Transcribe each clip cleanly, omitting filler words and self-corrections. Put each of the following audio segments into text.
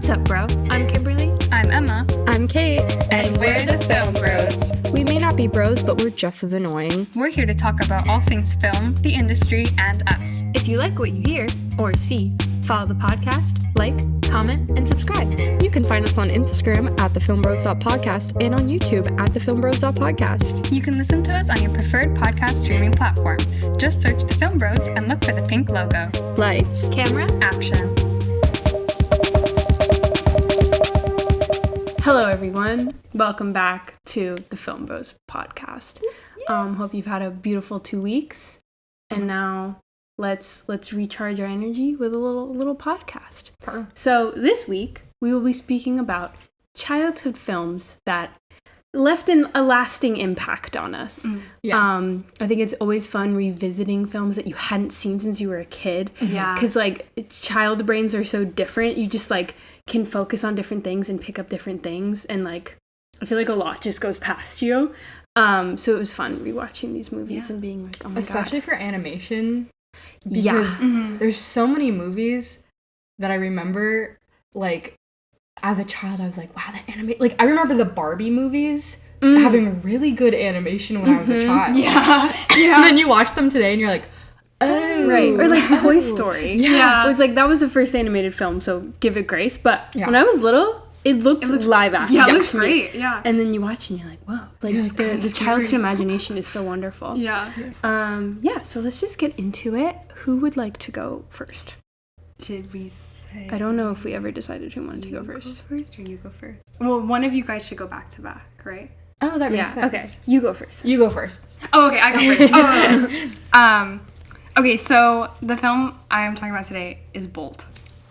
What's up, bro? I'm Kimberly. I'm Emma. I'm Kate. And we're the Film Bros. We may not be bros, but we're just as annoying. We're here to talk about all things film, the industry, and us. If you like what you hear or see, follow the podcast, like, comment, and subscribe. You can find us on Instagram at thefilmbros.podcast and on YouTube at thefilmbros.podcast. You can listen to us on your preferred podcast streaming platform. Just search The Film Bros and look for the pink logo. Lights. Camera. Action. Hello, everyone. Welcome back to the Film Bros podcast. Hope you've had a beautiful 2 weeks, and now let's recharge our energy with a little podcast. So this week we will be speaking about childhood films that left a lasting impact on us. I think it's always fun revisiting films that you hadn't seen since you were a kid. Yeah. Because like child brains are so different. You just like can focus on different things and pick up different things, and like I feel like a lot just goes past you. So it was fun rewatching these movies and being like, oh my especially god. for animation, because there's so many movies that I remember, like, as a child, I was like, wow, that animation, like, I remember the Barbie movies having really good animation when I was a child. And then you watch them today and you're like, oh. Right. Or like Toy Story. Yeah. It was like, that was the first animated film, so give it grace. But when I was little, it looked live action. Yeah, it looked to me. great. Yeah. And then you watch and you're like, whoa. Like the childhood imagination is so wonderful. Yeah. So let's just get into it. Who would like to go first? Did we say? I don't know if we ever decided who wanted to go first. Or you go first? Well, one of you guys should go back to back, right? Oh, that makes Yeah, sense. okay. You go first. You go first. Oh, okay, I go first. Okay, so the film I'm talking about today is Bolt.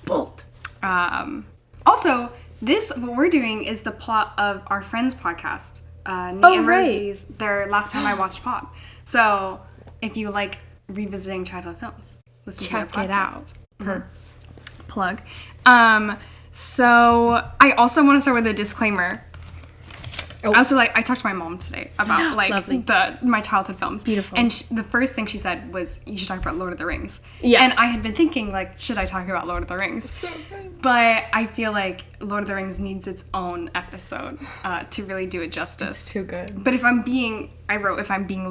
Bolt. Also, what we're doing is the plot of our friends' podcast, Nate and right. Rosie's, their Last Time I Watched Pop. So, if you like revisiting childhood films, listen Check to their it out. Plug. So, I also want to start with a disclaimer. I talked to my mom today about Lovely. my childhood films. Beautiful. And the first thing she said was, you should talk about Lord of the Rings. Yeah. And I had been thinking, like, should I talk about Lord of the Rings? So good. But I feel like Lord of the Rings needs its own episode to really do it justice. It's too good. But if I'm being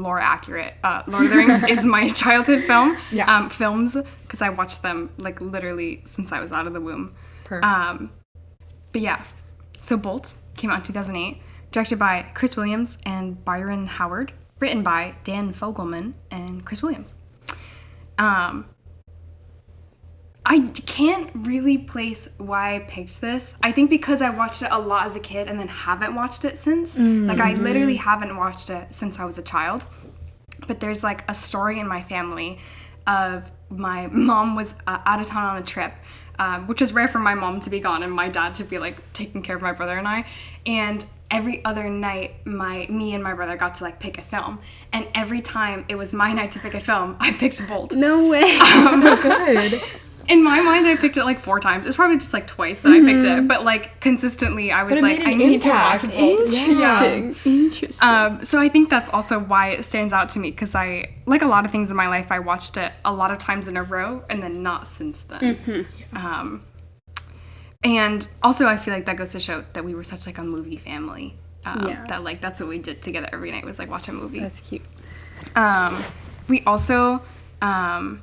lore accurate, Lord of the Rings is my childhood film. Yeah. Films, because I watched them, like, literally since I was out of the womb. Perfect. But yeah, so Bolt came out in 2008. Directed by Chris Williams and Byron Howard. Written by Dan Fogelman and Chris Williams. I can't really place why I picked this. I think because I watched it a lot as a kid and then haven't watched it since. Like, I literally haven't watched it since I was a child. But there's, like, a story in my family of my mom was out of town on a trip. Which was rare for my mom to be gone and my dad to be, like, taking care of my brother and I. And every other night, me and my brother got to, like, pick a film. And every time it was my night to pick a film, I picked Bolt. No way. So good. In my mind, I picked it, like, 4 times. It was probably just, like, twice that I picked it. But, like, consistently, I was But it like, made an I need to watch impact. Bolt. Interesting. So I think that's also why it stands out to me. Because I, like a lot of things in my life, I watched it a lot of times in a row. And then not since then. And also, I feel like that goes to show that we were such, like, a movie family. That, like, that's what we did together every night was, like, watch a movie. That's cute. We also, well,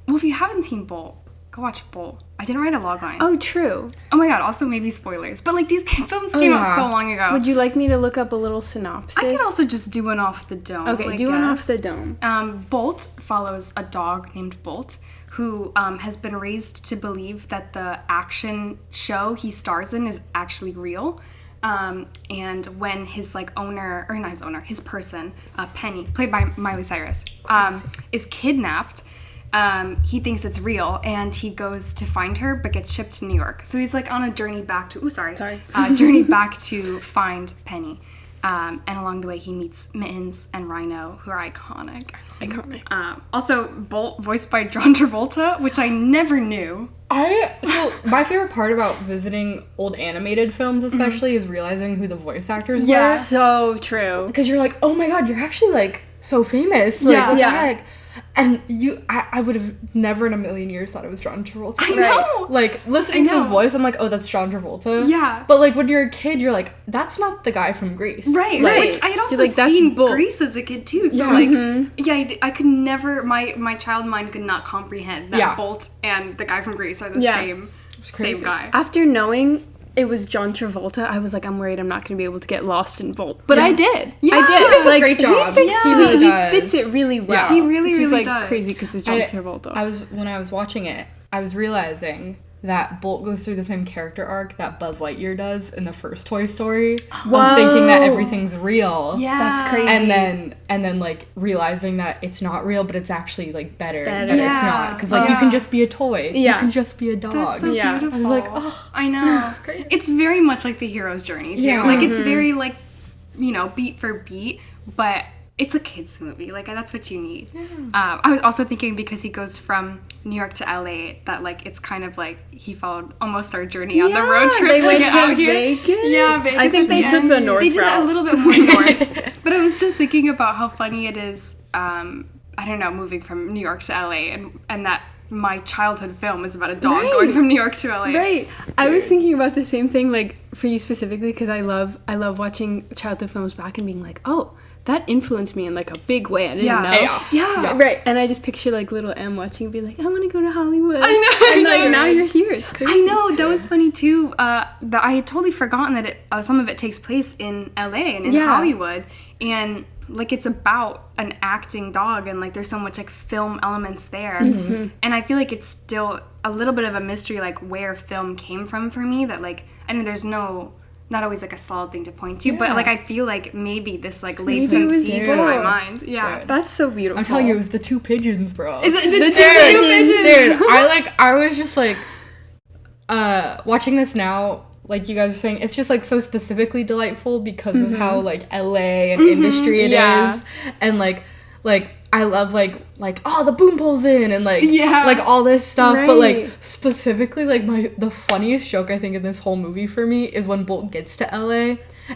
if you haven't seen Bolt, go watch Bolt. I didn't write a logline. Oh, true. Oh my god, also maybe spoilers. But, like, these films came out so long ago. Would you like me to look up a little synopsis? I could also just do one off the dome. Okay, do one off the dome. Bolt follows a dog named Bolt who has been raised to believe that the action show he stars in is actually real. And when his, like, his person, Penny, played by Miley Cyrus, is kidnapped, he thinks it's real, and he goes to find her, but gets shipped to New York. So he's, like, on a journey back to, journey back to find Penny. And along the way, he meets Mittens and Rhino, who are iconic. Also, Bolt, voiced by John Travolta, which I never knew. My favorite part about visiting old animated films, especially, is realizing who the voice actors Yeah, so true. Because you're like, oh my god, you're actually, like, so famous. Like, what the heck? And I would have never in a million years thought it was John Travolta. I know. Like, listening to his voice, I'm like, oh, that's John Travolta. Yeah. But, like, when you're a kid, you're like, that's not the guy from Grease. Right, like, which I had also like, that's seen Bolt. Grease as a kid too. So I could never, my child mind could not comprehend that Bolt and the guy from Grease are the same guy. After knowing it was John Travolta, I was like, I'm worried I'm not going to be able to get lost in Bolt. But I did. Yeah. I did. He does a great job. He really does. fits it really well. He really, which is, really like, does. crazy because it's John Travolta. When I was watching it, I was realizing that Bolt goes through the same character arc that Buzz Lightyear does in the first Toy Story. Of thinking that everything's real. Yeah. That's crazy. And then like realizing that it's not real, but it's actually like better that it's Yeah. not. Because like you can just be a toy. Yeah. You can just be a dog. That's so Yeah. beautiful. I was like, oh, I know. It's very much like the hero's journey too. Yeah. Like it's very like, beat for beat, but it's a kid's movie. Like that's what you need. Yeah. I was also thinking because he goes from New York to LA that like it's kind of like he followed almost our journey on the road trip they to went get to out here. Vegas? Yeah, Vegas. I think they took the north They did route. a little bit more north. But I was just thinking about how funny it is. I don't know, moving from New York to LA and that my childhood film is about a dog going from New York to LA. Right. I was thinking about the same thing, like, for you specifically, because I love watching childhood films back and being like, oh, that influenced me in, like, a big way. I didn't know. Yeah. Right. And I just picture, like, little Em watching and be like, I want to go to Hollywood. I know. And, like, now you're here. It's crazy. I know, that was funny too. That I had totally forgotten that some of it takes place in LA and in Hollywood, and like it's about an acting dog, and like there's so much like film elements there, and I feel like it's still a little bit of a mystery, like where film came from for me. That like I mean, there's not always like a solid thing to point to, but like I feel like maybe this like laid some seeds in my mind. Yeah, Dude. That's so beautiful. I'm telling you, it was the two pigeons, bro. Is it the two Dude, I was just like, watching this now, like you guys are saying, it's just like so specifically delightful because of how like LA and industry it is, and like I love like oh the boom pole's in and like like all this stuff, but like specifically like the funniest joke I think in this whole movie for me is when Bolt gets to LA.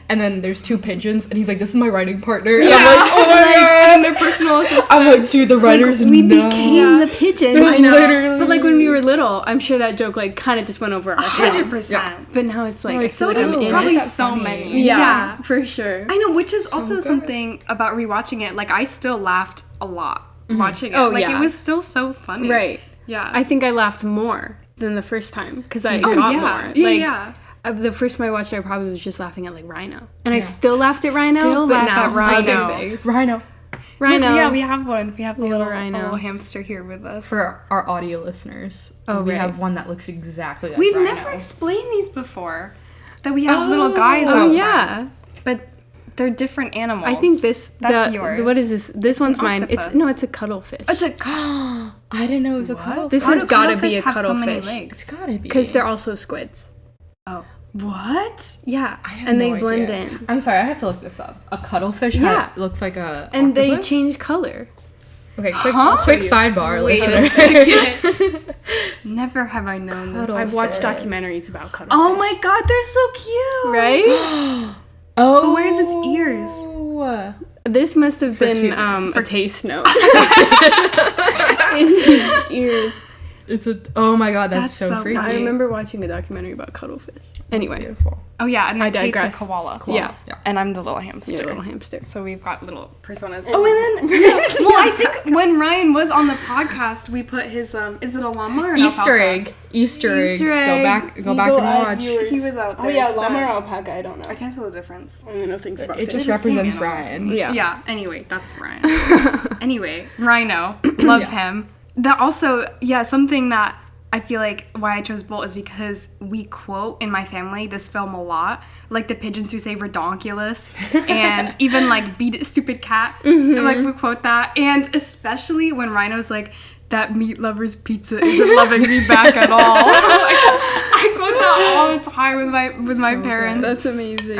And then there's two pigeons, and he's like, "This is my writing partner." And I'm like, "Oh my god!" And their personal assistant. I'm like, "Dude, the writers we know." became the pigeons. I know. Literally. But like when we were little, I'm sure that joke like kind of just went over our heads. 100%. But now it's like, Like, I feel like So I'm do in probably it. so funny? many. Yeah, for sure. I know, which is also something about rewatching it. Like, I still laughed a lot watching it. Oh, like, yeah. it was still so funny. Right. Yeah. I think I laughed more than the first time because I got more. Yeah, Like, yeah. The first time I watched it, I probably was just laughing at like Rhino, and I still laughed at Rhino. Still but laugh now at Rhino. other things. Rhino. Rhino. Yeah, we have one. We have a little Rhino. a little hamster here with us. For our audio listeners, Oh, we right. have one that looks exactly like We've Rhino. never explained these before. That we have little guys Oh out yeah. front. But they're different animals. I think That's yours. What is this? This one's mine. octopus. It's a cuttlefish. It's a I didn't know it was a cuttlefish. This How has do got to cuttlefish be a have so many cuttlefish legs? It's gotta be. because they're also squids. Oh. What? Yeah, I have and no they blend idea. in, I'm sorry, I have to look this up. A cuttlefish Yeah. looks like a and they octopus? change color. Okay, quick Huh? sidebar, Wait a listener. second. Never have I known this. Cuttlefish. I've watched documentaries about cuttlefish. Oh my god, they're so cute. Right? Oh, Where's its ears? This must have been cuteness. a taste note in his ears. It's a. Oh my god, that's That's so so freaky. I remember watching a documentary about cuttlefish. Anyway, Beautiful. Oh yeah, and then Kate's a digress. koala. Yeah. And I'm the little hamster. you're a little hamster. So we've got little personas. Oh, and then well, I think when Ryan was on the podcast, we put his is it a llama or an Easter alpaca? egg. Easter egg. Easter egg. Go back and watch. He was out there. Oh yeah, instead. llama or alpaca? I don't know. I can't tell the difference. I don't know things about It fish. just represents animals. Ryan. Yeah. Yeah. Anyway, that's Ryan. Anyway, Rhino, love him. That also, yeah, something that I feel like why I chose Bolt is because we quote in my family this film a lot, like the pigeons who say redonkulous, and even like beat it, stupid cat. Like we quote that, and especially when Rhino's like, that meat lover's pizza isn't loving me back at all. Like, I quote that all the time with my parents. That's amazing.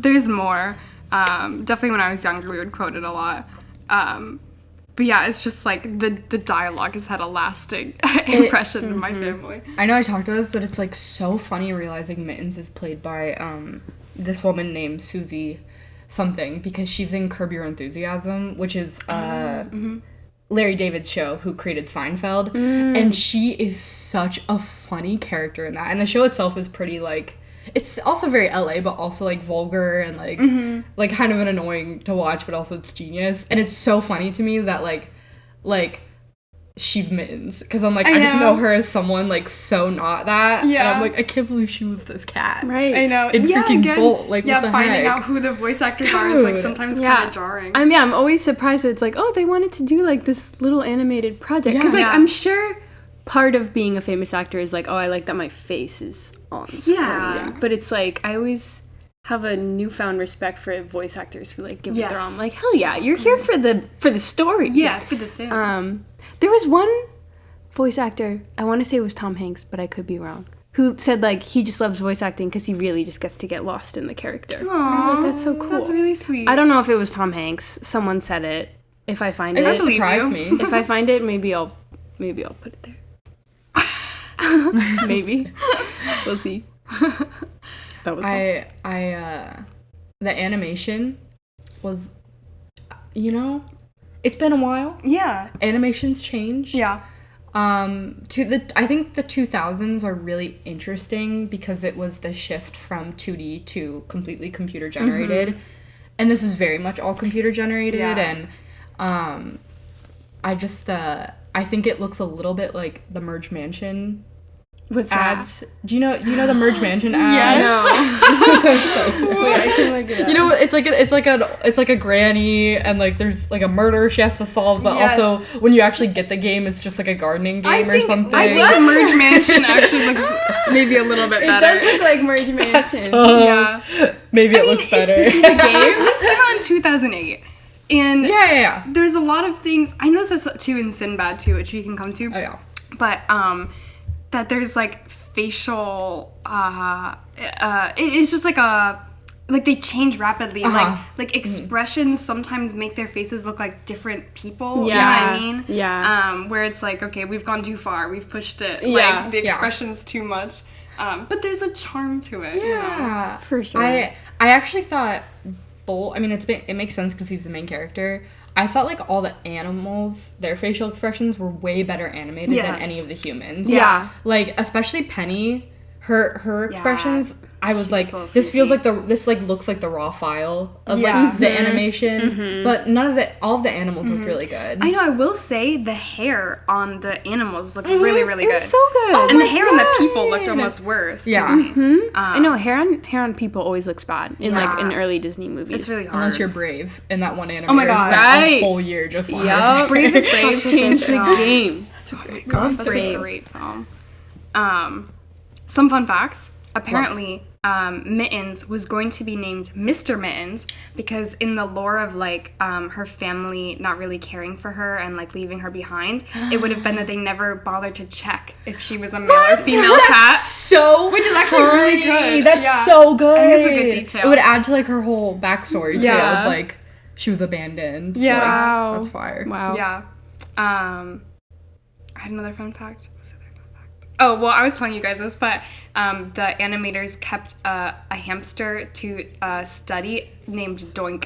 There's more. Definitely when I was younger, we would quote it a lot. But yeah, it's just like the dialogue has had a lasting impression in my family. I know I talked about this, but it's like so funny realizing Mittens is played by this woman named Susie something, because she's in Curb Your Enthusiasm, which is Larry David's show, who created Seinfeld, and she is such a funny character in that. And the show itself is pretty, like, it's also very LA, but also, like, vulgar and, like, like, kind of an annoying to watch, but also it's genius. And it's so funny to me that, like, she's Mittens. Because I'm like, I just know her as someone, like, so not that. Yeah. And I'm like, I can't believe she was this cat. Right. I know. And freaking Bolt, like, what the finding heck? out who the voice actors are is, like, Dude. sometimes kind of jarring. I'm always surprised that it's like, oh, they wanted to do, like, this little animated project. Because, like, Yeah. I'm sure part of being a famous actor is, like, oh, I like that my face is on screen. Yeah. But it's, like, I always have a newfound respect for voice actors who, like, give it their Yes. all. I'm like, hell yeah, you're here for the story. Yeah, for the thing. There was one voice actor, I want to say it was Tom Hanks, but I could be wrong, who said, like, he just loves voice acting because he really just gets to get lost in the character. I was like, that's so cool. That's really sweet. I don't know if it was Tom Hanks. Someone said it. If I find It would it, believe surprise you. me. if I find it, maybe I'll put it there. Maybe. We'll see. That was fun. The animation was, you know, it's been a while. Yeah. Animation's changed. Yeah. I think the 2000s are really interesting because it was the shift from 2D to completely computer generated. And this is very much all computer generated. Yeah. And I just I think it looks a little bit like the Merge Mansion What's that? ads. Do you know the Merge Mansion ads? Wait, I can look it up. You know, it's like a granny, and like there's like a murder she has to solve, but Yes. also when you actually get the game, it's just like a gardening game or something. I think the Merge Mansion actually looks maybe a little bit It better. does look like Merge Mansion. Yeah. Maybe it looks better. This came out in 2008. And Yeah. there's a lot of things. I noticed this too in Sinbad too, which we can come to. Oh yeah. But that there's like facial it's just like they change rapidly. Like expressions sometimes make their faces look like different people. Yeah. You know what I mean? Yeah. Where it's like, okay, we've gone too far, we've pushed it. Yeah. Like the Yeah. expression's too much. But there's a charm to it. You know? Yeah. For sure. I actually thought Bolt. I mean, it makes sense because he's the main character. I thought like all the animals, their facial expressions were way better animated than Yes. any of the humans. Yeah. Like especially Penny, her expressions. I was She's like, a little this feels freaky. like this like looks like the raw file of Yeah. like the animation, but all of the animals looked really good. I know, I will say the hair on the animals looked really, really It good. was so good. And the hair on the people looked almost worse. to Yeah. me. I know hair on people always looks bad in like in Yeah. early Disney movies. It's really hard. Unless you're Brave, and that one animator Oh my God. spent Right. a whole year just like Yup. Brave is Brave such a changed good the film. game. Oh my gosh, that's Brave. a great film. Some fun facts. Apparently, Mittens was going to be named Mr. Mittens because in the lore of like her family not really caring for her and like leaving her behind, it would have been that they never bothered to check if she was a male or female cat. So Which is actually really good. That's Yeah. so good. I think it's a good detail. It would add to like her whole backstory too. Yeah. Of like she was abandoned. Yeah. Like, Wow. that's fire. Wow. Yeah. I had another fun fact. What was the other fun fact? Oh, well, I was telling you guys this, but the animators kept a hamster to study named Doink,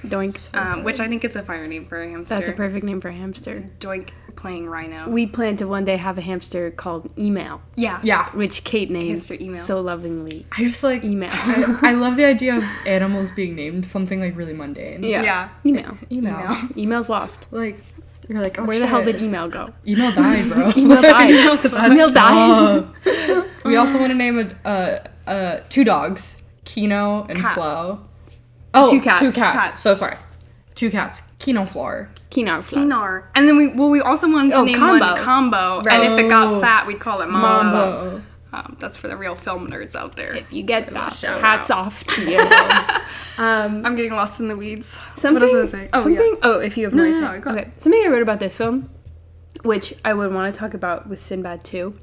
Doink. which I think is a fire name for a hamster. That's a perfect name for a hamster. Doink playing rhino. We plan to one day have a hamster called Email, Yeah. Yeah. which Kate named Hamster Email. so lovingly. I just like Email. I love the idea of animals being named something like really mundane. Yeah. Email. Email. Email's lost. Like you're like, oh Where the hell shit. did Email go? Email died, bro? Email died. Email died. We also want to name two dogs, Kino and Cat. Flo. Oh, Two cats. Two cats. Cats. So sorry. Two cats. Kino Floor. Keenar Flat. Pinar. And then we also wanted to Oh, name Combo. one Combo. And if it got fat, we'd call it Mambo. That's for the real film nerds out there. If you get that, shout hats off to you. I'm getting lost in the weeds. Something, what else was I saying? Oh, something. yeah. Oh, if you have no, No, idea. no, go Okay, something I wrote about this film, which I would want to talk about with Sinbad too.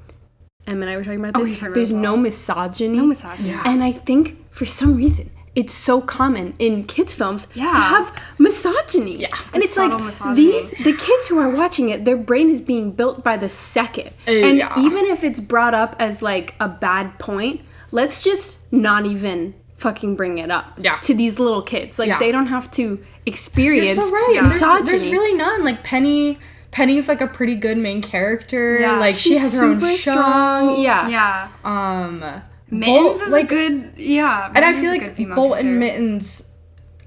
Em and I were talking about Oh, this. you're talking about There's this no well. misogyny. No misogyny. Yeah. And I think for some reason it's so common in kids' films to Yeah. have misogyny. Yeah. And The it's like subtle misogyny. the kids who are watching it, their brain is being built by the second. And Yeah. even if it's brought up as like a bad point, let's just not even fucking bring it up Yeah. to these little kids. Like Yeah. they don't have to experience You're so right. misogyny. There's really none. Like Penny Penny's like a pretty good main character. Yeah. Like she has her own super show. strong. Yeah. Yeah. Mittens is a good, yeah. And I Mittens feel is a good like female Bolt character. and Mittens,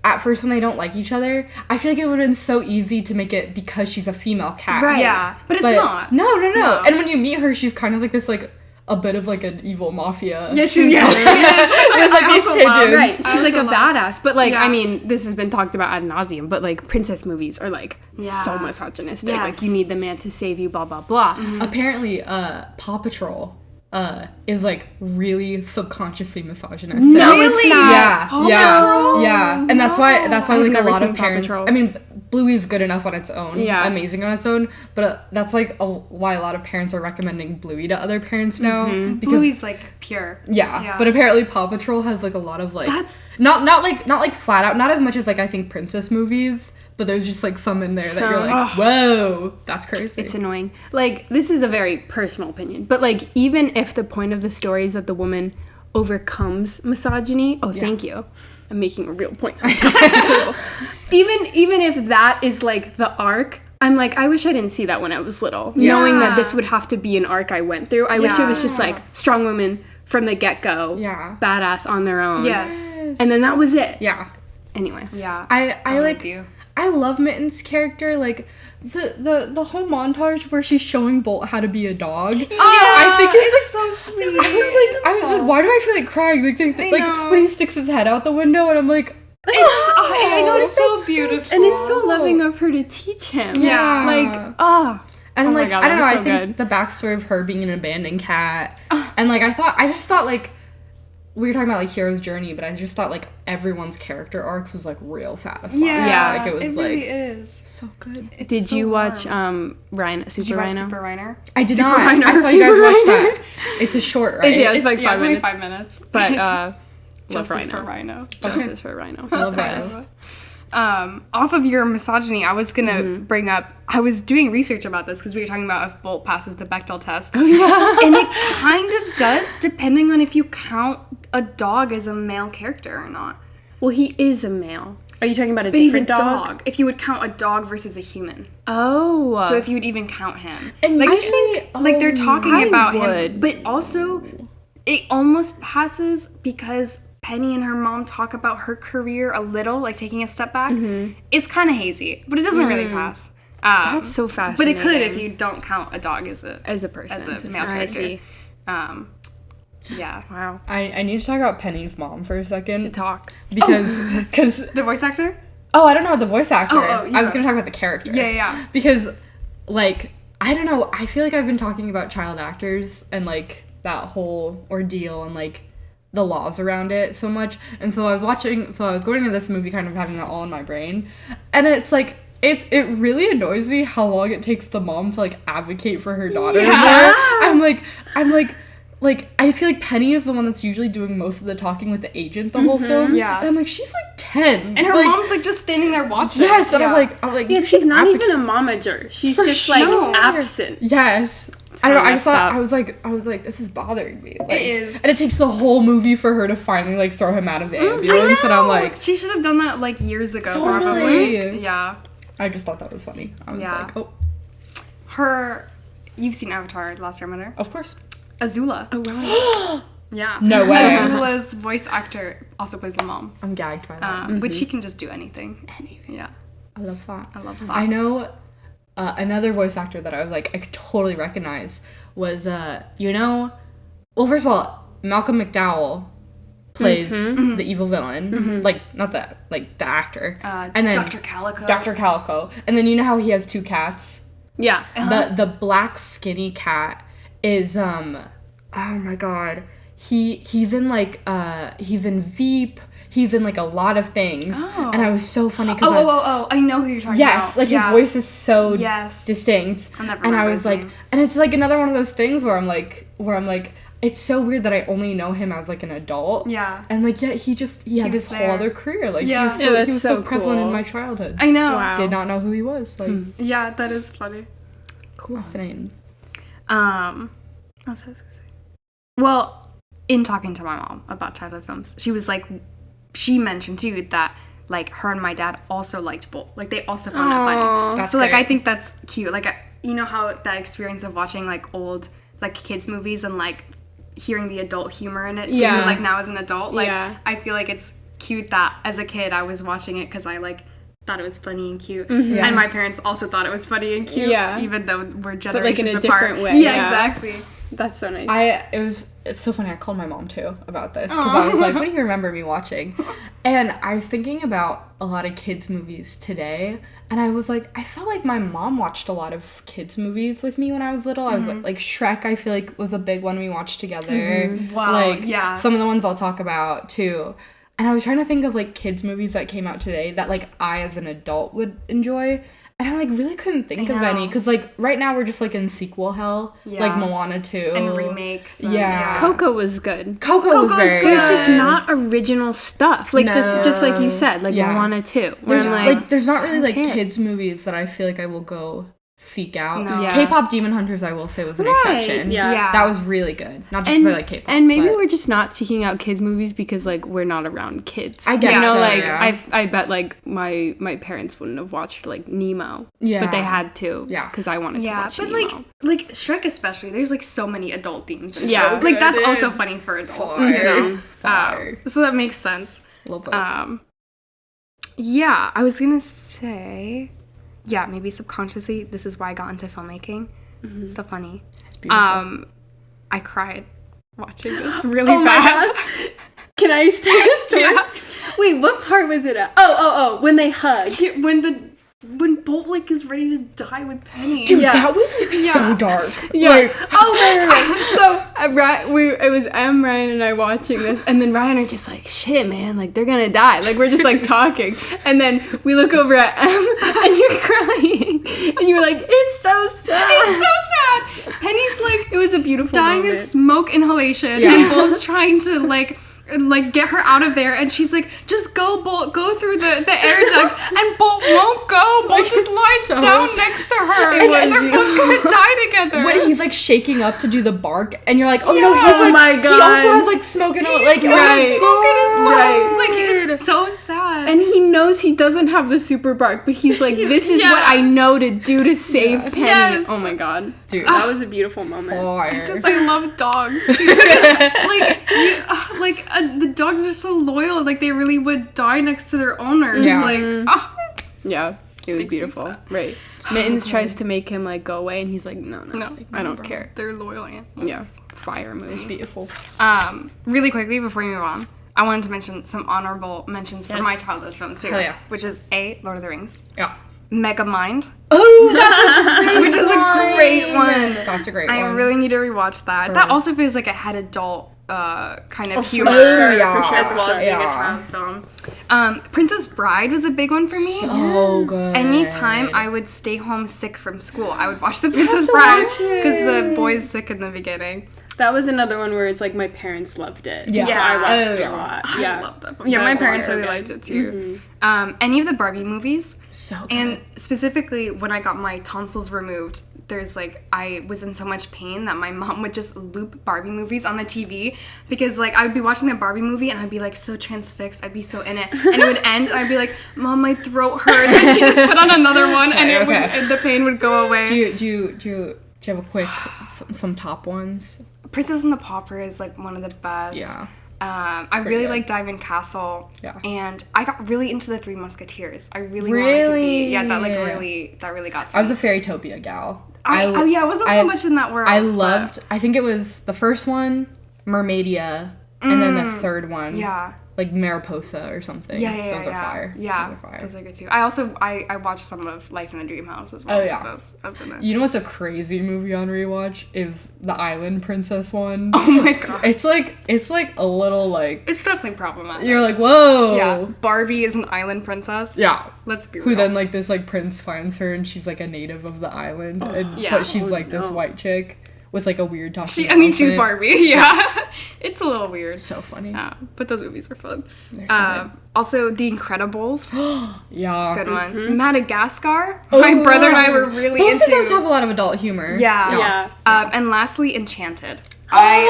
at first when they don't like each other, I feel like it would have been so easy to make it because she's a female cat. Right. Yeah, but it's But not. No. No. And when you meet her, she's kind of like this, like, a bit of like an evil mafia. Yeah, she is. Which I With, like, these also pigeons. love. Right, I she's like a also love- badass, but like Yeah. I mean, this has been talked about ad nauseum. But like princess movies are like so Yeah. misogynistic. Yes. Like you need the man to save you, blah blah blah. Apparently, Paw Patrol is like really subconsciously misogynistic. No, Really? it's not. Yeah, Paw yeah, Patrol? yeah, and that's why I've like a never lot seen of Paw parents. Patrol. I mean, Bluey's good enough on its own, Yeah. amazing on its own, but that's like why a lot of parents are recommending Bluey to other parents now because Bluey's like pure. yeah, but apparently Paw Patrol has like a lot of like That's- not like flat out, not as much as like I think princess movies, but there's just like some in there that you're Some. like, whoa, that's crazy. It's annoying. Like this is a very personal opinion, but like even if the point of the story is that the woman overcomes misogyny, thank you. I'm making a real point. even if that is like the arc, I'm like, I wish I didn't see that when I was little. Knowing that this would have to be an arc I went through. I wish it was just like strong women from the get-go. Yeah. Badass on their own. Yes. And then that was it. Yeah. Anyway. Yeah. I I'm like with you. I love Mittens' character, like the whole montage where she's showing Bolt how to be a dog. Yeah, I think it's so sweet. I was like, why do I feel like crying? Like, know. when he sticks his head out the window, and I'm like, I know it's so that's beautiful. And it's so loving of her to teach him. Yeah. Like, and Oh my like God, I don't know, that I was so think the backstory of her being an abandoned cat, and like I just thought like. We were talking about like hero's journey, but I just thought like everyone's character arcs was like real satisfying. Yeah. Like it was really like is. so good. did so you watch warm. Rhino, Did Super you watch Rhino? Super Rhino? I did Super not. Rhino. I saw you guys Super watch Rhino. that. It's a short, right? Yeah, it's like Yeah, 5 it's only minutes. 5 minutes. But love Justice Rhino. for Rhino. Justice for Rhino. Love That's Rhino. best. Off of your misogyny, I was gonna bring up. I was doing research about this because we were talking about if Bolt passes the Bechdel test. Oh yeah. And it kind of does, depending on if you count a dog as a male character or not. Well, he is a male. Are you talking about a But he's a different dog. If you would count a dog versus a human, Oh. so if you would even count him, And like I think- like they're talking I about would. him, but also it almost passes because Penny and her mom talk about her career a little, like taking a step back. It's kind of hazy, but it doesn't really pass. That's so But fascinating. it could if you don't count a dog as a person. as a male I character. see. Yeah. Wow. I need to talk about Penny's mom for a second Talk. because The voice actor? I don't know the voice actor. Oh, you I was go. gonna talk about the character. Yeah. Because like I don't know. I feel like I've been talking about child actors and like that whole ordeal and like the laws around it so much. And so I was going to this movie kind of having that all in my brain, and it's like. It really annoys me how long it takes the mom to like advocate for her daughter. in there. I'm like I feel like Penny is the one that's usually doing most of the talking with the agent the whole film. Yeah. And I'm like, she's like 10. And her like, mom's like just standing there watching. yes, and Yeah. I'm like Yeah, you she's should not advocate- even a momager. She's For just like sure. absent. Yes. I don't know, I just messed thought up. I was like, this is bothering me. Like, It is. And it takes the whole movie for her to finally like throw him out of the ambulance, and I'm like, she should have done that like years ago, Totally. probably. Yeah. I just thought that was funny. I was Yeah. like, oh, You've seen Avatar: The Last Airbender? of course. Azula. Oh, wow. Yeah. No way. Azula's voice actor also plays the mom, I'm gagged by that. but she can just do anything. Anything. Yeah. I love that. I love that. I know another voice actor that I was like, I could totally recognize was, well, first of all, Malcolm McDowell plays the evil villain. Like, not the, like, the actor. And then Dr. Calico. Dr. Calico. And then you know how he has 2 cats? Yeah. The black skinny cat is, oh my god. He's in, like, he's in Veep. He's in, like, a lot of things. Oh. And I was so funny because Oh, I know who you're talking about. yes, like his voice is so Yes. distinct. I'll never and I remember was his like, name. and it's like another one of those things where I'm like, it's so weird that I only know him as like an adult. Yeah. And like, yet he had was this whole there. other career. Like, Yeah. he was so, Yeah, that's he was so so prevalent in cool. my childhood. I know. Wow. Did not know who he was. Like, Yeah, that is funny. fascinating. What else was I gonna say? Well, in talking to my mom about childhood films, she was like, she mentioned too that like her and my dad also liked Bolt. Like they also found it funny. That's So like great. I think that's cute. Like you know how that experience of watching like old like kids movies and like hearing the adult humor in it too. Yeah. Like now as an adult, like Yeah. I feel like it's cute that as a kid I was watching it because I like thought it was funny and cute, Mm-hmm. and my parents also thought it was funny and cute. Yeah. Even though we're like, generations in a apart. different way, Yeah, yeah. exactly. That's so nice. It's so funny. I called my mom too about this because I was like, "What do you remember me watching?" And I was thinking about a lot of kids movies today, and I was like, I felt like my mom watched a lot of kids movies with me when I was little. I was like Shrek. I feel like was a big one we watched together. Wow, Like yeah. some of the ones I'll talk about too. And I was trying to think of like kids movies that came out today that like I as an adult would enjoy. And I like really couldn't think of any because like right now we're just like in sequel hell, Yeah. like Moana 2 And remakes. And, Yeah. Coco was good. Coco was Coco's very good. There's good. just not original stuff. Like just like you said, like Yeah. Moana 2. Where There's I'm like there's not really like care. kids movies that I feel like I will go seek out. No. Yeah. K-pop Demon Hunters I will say was an Right, exception. yeah. Yeah. That was really good. Not just and, because I like K-pop. and maybe but- we're just not seeking out kids movies because like we're not around kids. I guess you know, so, like yeah. I bet like my parents wouldn't have watched like Nemo. Yeah. But they had to. Yeah. Because I wanted to Yeah, watch but Nemo. like Shrek especially, there's like so many adult themes. In Yeah. Shrek. Like that's Dude. also funny for adults. Fire. You know, Fire. so that makes sense. Love it. Yeah, I was gonna say, yeah, maybe subconsciously, this is why I got into filmmaking. So funny. beautiful. I cried watching this really bad. Can I tell a story? Yeah. Wait, what part was it at? Oh, when they hug. When Bolt like is ready to die with Penny. Dude, yeah. that was so dark. Yeah. Like, right. So it was Ryan and I watching this, and then Ryan are just like, shit, man, like they're gonna die. Like we're just like talking, and then we look over at Em, and you're crying, and you're like, it's so sad. It's so sad. Penny's like It was a beautiful dying moment. of smoke inhalation, Yeah. and Bolt's trying to like get her out of there, and she's like, just go, Bolt, go through the air ducts, and Bolt won't go. Bolt just lies so down next to her, It was and they're both gonna die together. when he's like shaking up to do the bark, and you're like, oh no, Yeah. he's like, Oh my he God. also has like smoke in He's like got right. smoke in his lungs. Right. Like it's so sad. And he knows he doesn't have the super bark, but he's like, this is Yeah. what I know to do to save Penny. Yes. Oh my god. Dude. That was a beautiful moment. Fire. I love dogs, dude. The dogs are so loyal. Like they really would die next to their owners. Yeah. Yeah, it was beautiful. Right. Mittens tries to make him like go away, and he's like, no, No, like, I don't care. They're loyal animals. Yeah, fire movie. beautiful. Really quickly before we move on, I wanted to mention some honorable mentions for Yes. my childhood films too. Hell yeah. Which is Lord of the Rings, Yeah. Megamind, Oh, that's a great which is a great one. That's a great I one. really need to rewatch that. That also feels like it had adult kind of humor sure, yeah. as well as being Yeah. a child film. Princess Bride was a big one for me. So good. Anytime I would stay home sick from school, I would watch The Princess Bride because the boy's sick in the beginning. That was another one where it's like my parents loved it. Yeah. So I watched Oh, it yeah. a lot. I Yeah. love that film. Yeah, my That's parents so really good. liked it too. Any of the Barbie movies. So good. And specifically, when I got my tonsils removed, I was in so much pain that my mom would just loop Barbie movies on the TV because, like, I would be watching the Barbie movie and I'd be, like, so transfixed. I'd be so in it. And it would end and I'd be like, Mom, my throat hurts. And she just put on another one and and the pain would go away. Do you have a quick some top ones? Princess and the Pauper is, like, one of the best. Yeah. I really like Diamond Castle. Yeah. And I got really into the Three Musketeers. I really wanted to be. Yeah, that really got to me. I was a Fairytopia gal. I wasn't so much in that world. I but- loved. I think it was the first one, Mermaidia, and then the third one, Yeah. like Mariposa or something. Yeah. Those are fire. Yeah, Those are fire. those are good too. I also I watched some of Life in the Dream House as well. Oh, yeah. because I was in it. You know what's a crazy movie on rewatch is the Island Princess one. Oh my god, It's like a little like it's definitely problematic. you're like whoa. Yeah, Barbie is an island princess. Yeah. Let's be Who real. then like this like prince finds her and she's like a native of the island, and, Yeah. but she's like this white chick with like a weird talking. she's elephant. Barbie. Yeah, it's a little weird. So funny. But those movies are fun. They're so good. Also, The Incredibles, Yeah. good one. Madagascar. My brother and I were really Both into. of those have a lot of adult humor. Yeah. Yeah. And lastly, Enchanted. I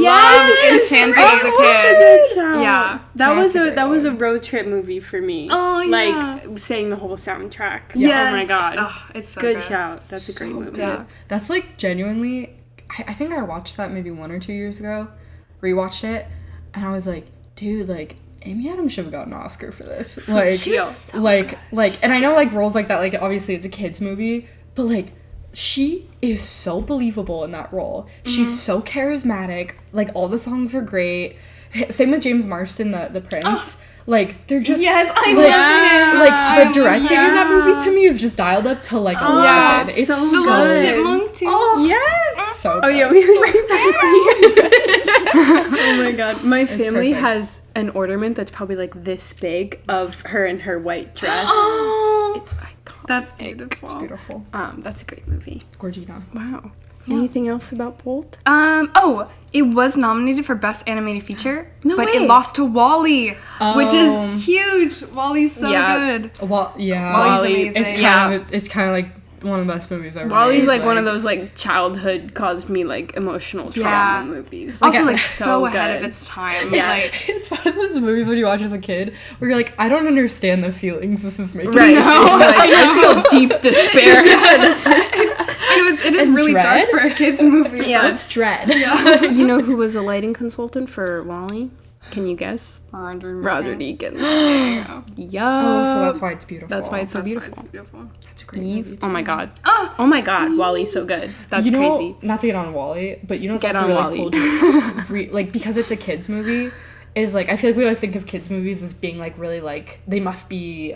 loved Enchanted as a kid. Yeah, that That's was a a great that was a one. road trip movie for me. Oh, yeah. Like saying the whole soundtrack. Yes. Oh my god. Oh, it's so good good. shout. That's a great So movie. good. That's like genuinely. I think I watched that maybe 1 or 2 years ago. Rewatched it, and I was like, dude, like Amy Adams should have gotten an Oscar for this. Like, She's so like, and I know like roles like that. Like, obviously it's a kids movie, but like she is so believable in that role. She's so charismatic. Like all the songs are great. Same with James Marsden, the Prince. Like they're just Yes, I like, love him. like the directing in that movie to me is just dialed up to like 11. yeah, It's so The little good. chipmunk too. Oh, Yes. so Oh good. yeah, oh my god, my family perfect. has an ornament that's probably like this big of her in her white dress. Oh, It's iconic. that's beautiful. Beautiful. That's a great movie. Gorgina. Wow. Anything else about Bolt? Oh, it was nominated for Best Animated Feature, No but way. it lost to WALL-E, which Oh. is huge. WALL-E's so Yeah. good. Well, yeah. WALL-E's WALL-E, amazing. It's kind of like one of the best movies ever. WALL-E's made. like one of those like childhood caused me like emotional trauma Yeah. movies. Also, like so so ahead of good. its time. Yes. Like, It's one of those movies when you watch as a kid where you're like, I don't understand the feelings this is making. Right. me feel. Like, I feel deep despair for the first it is And really Dread? dark for a kids movie. Yeah. It's dread. You know who was a lighting consultant for WALL-E? Can you guess? Roger Deakins. Yeah. Oh, so that's why it's beautiful. That's why it's so That's why beautiful. it's beautiful. It's a great Eve. movie, Oh my too. god. Oh my god. WALL-E's so good. That's you know, crazy. not to get on Wall-E, but you know what's Get also on really WALL-E. cool? Just like because it's a kids movie, is like I feel like we always think of kids movies as being like really like they must be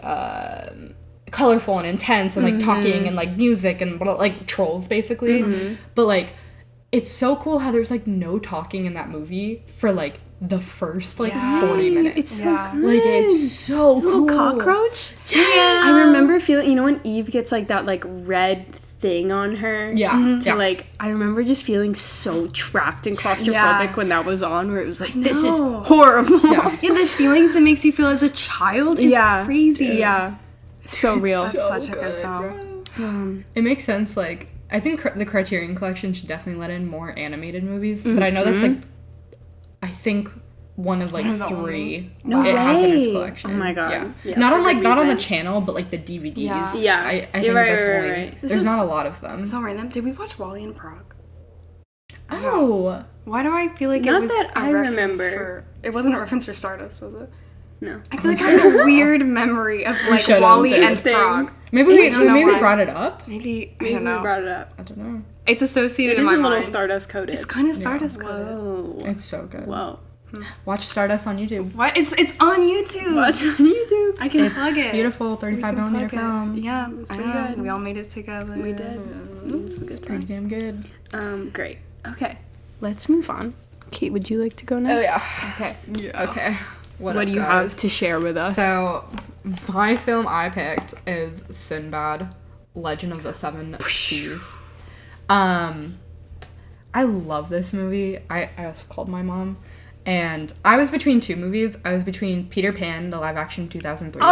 colorful and intense and like talking and like music and like Trolls basically, but like it's so cool how there's like no talking in that movie for like the first like 40 minutes. It's so Yeah. good. like it's so cool. Little cockroach. I remember feeling. You know when Eve gets like that like red thing on her. Yeah, So like I remember just feeling so trapped and claustrophobic Yeah. when that was on, where it was like this is know. horrible. Yeah. Yeah, the feelings it makes you feel as a child is crazy. Yeah. So real. That's such a good film. It makes sense. Like, I think the Criterion Collection should definitely let in more animated movies, but I know that's like, I think one of like One of the 3 No it has in its way. collection. Oh my God. Yeah. Yeah, not for on like good not on the reason. channel, but like the DVDs. Yeah. Yeah. I You're think right, that's right, only. right. This There's is- not a lot of them. So random. Did we watch WALL-E in Prague? Oh, Why do I feel like Not it was that a I reference remember. for... It wasn't a reference for Stardust, was it? No. I feel like I have a weird memory of like should've. WALL-E and Interesting. Prague. maybe we don't know maybe why. brought it up. Maybe, I Maybe don't we know. brought it up. I don't know. It's associated It in is my a little mind. Stardust coded. It's kind of Stardust coded. Whoa. It's so good. Whoa. Watch Stardust on YouTube. What? It's on YouTube. Watch on YouTube. I can It's plug it. beautiful. 35 We can millimeter plug it. film. Yeah, I pretty know. good. We all made it together. We did. It's pretty damn good. Great. Okay. Let's move on. Kate, would you like to go next? Okay. Okay. What up, do you guys? have to share with us? So, my film I picked is Sinbad, Legend of the Seven Seas. I love this movie. I also called my mom. And I was between 2 movies. I was between Peter Pan, the live-action 2003 version.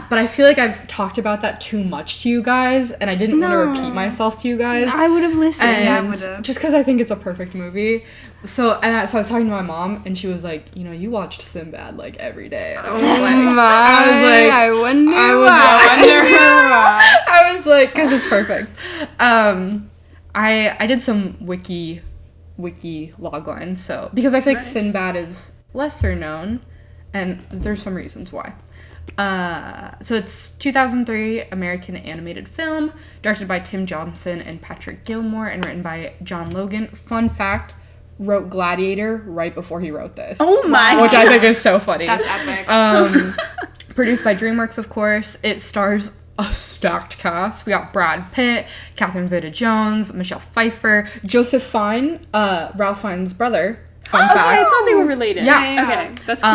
But I feel like I've talked about that too much to you guys, and I didn't want to repeat myself to you guys. I would have listened. And would've. just because I think it's a perfect movie. So I was talking to my mom, and she was like, you know, you watched Sinbad like every day. And I was like, I wonder I was like, because it's perfect. I did some wiki log lines, so because I feel like Sinbad is lesser known, and there's some reasons why. So it's 2003 American animated film, directed by Tim Johnson and Patrick Gilmore, and written by John Logan. Fun fact: wrote Gladiator right before he wrote this. Oh my Which I think is so funny. That's epic. Produced by DreamWorks, of course. It stars a stacked cast. We got Brad Pitt, Catherine Zeta-Jones, Michelle Pfeiffer, Joseph Fiennes, Ralph Fiennes' brother. Fun Okay, I fact. thought they were related. Yeah. Okay, that's cool.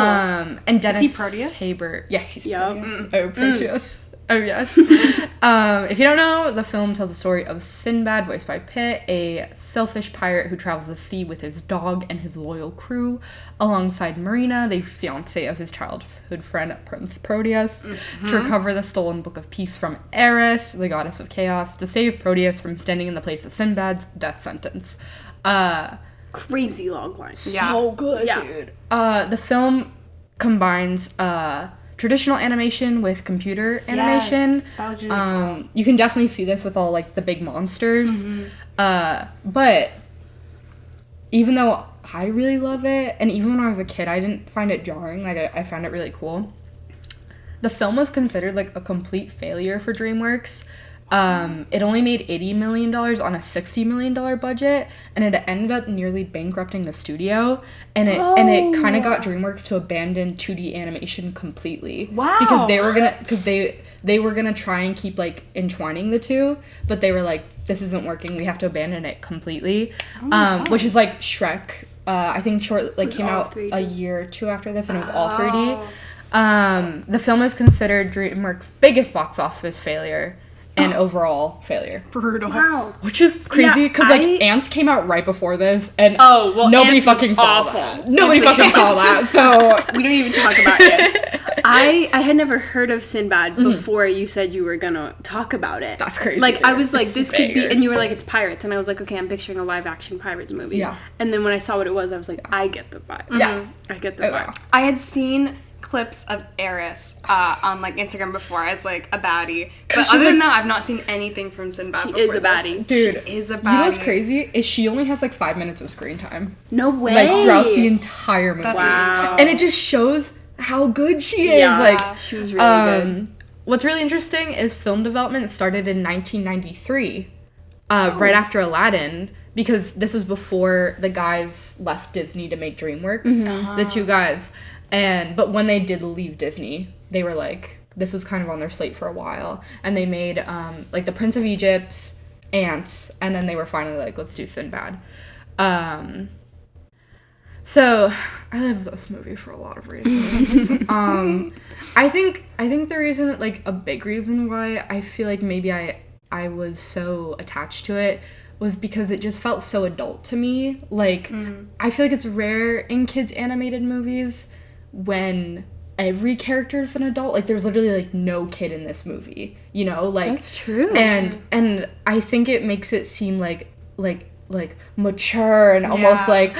And Dennis Proteus? Haber. Yes, he's Yup. Proteus. Oh, Proteus. Oh, yes. If you don't know, the film tells the story of Sinbad, voiced by Pitt, a selfish pirate who travels the sea with his dog and his loyal crew, alongside Marina, the fiancée of his childhood friend Prince Proteus, to recover the stolen Book of Peace from Eris, the goddess of chaos, to save Proteus from standing in the place of Sinbad's death sentence. Crazy long line. So good, dude. The film combines traditional animation with computer animation. Yes, that was really cool. You can definitely see this with all like the big monsters. But even though I really love it, and even when I was a kid, I didn't find it jarring. Like I found it really cool. The film was considered like a complete failure for DreamWorks. It only made $80 million on a $60 million budget, and it ended up nearly bankrupting the studio, and it kind of got DreamWorks to abandon 2D animation completely. Wow. Because they were gonna try and keep like entwining the two, but they were like, this isn't working, we have to abandon it completely. Which is like Shrek. I think came out 3D. a year or two after this, and it was all 3D. The film is considered DreamWorks' biggest box office failure and overall failure. Brutal. Wow. Which is crazy, because Ants came out right before this, and nobody Ants was fucking saw awful. that. Nobody fucking saw that, so... We don't even talk about it. I had never heard of Sinbad before you said you were gonna talk about it. That's crazy. Like, I was like, It's this could be... banger. And you were like, it's pirates. And I was like, okay, I'm picturing a live-action Pirates movie. Yeah. And then when I saw what it was, I was like, I get the vibe. Yeah. I get the vibe. wow. I had seen clips of Eris on like Instagram before as like a baddie, but other than that, I've not seen anything from Sinbad. She before is a this. baddie. Dude, She is a baddie. you know what's crazy? Is she only has like 5 minutes of screen time. No way. Like, throughout the entire movie. That's Wow. And it just shows how good she is. Yeah, Like, she was really good. What's really interesting is film development started in 1993, right after Aladdin, because this was before the guys left Disney to make DreamWorks, the two guys. But when they did leave Disney, they were like, this was kind of on their slate for a while, and they made like The Prince of Egypt, Ants, and then they were finally like, let's do Sinbad. So I love this movie for a lot of reasons. I think the reason, like a big reason why I feel like maybe I was so attached to it was because it just felt so adult to me. Like I feel like it's rare in kids animated movies when every character is an adult. Like there's literally like no kid in this movie, you know? Like That's true. And I think it makes it seem like mature and almost like,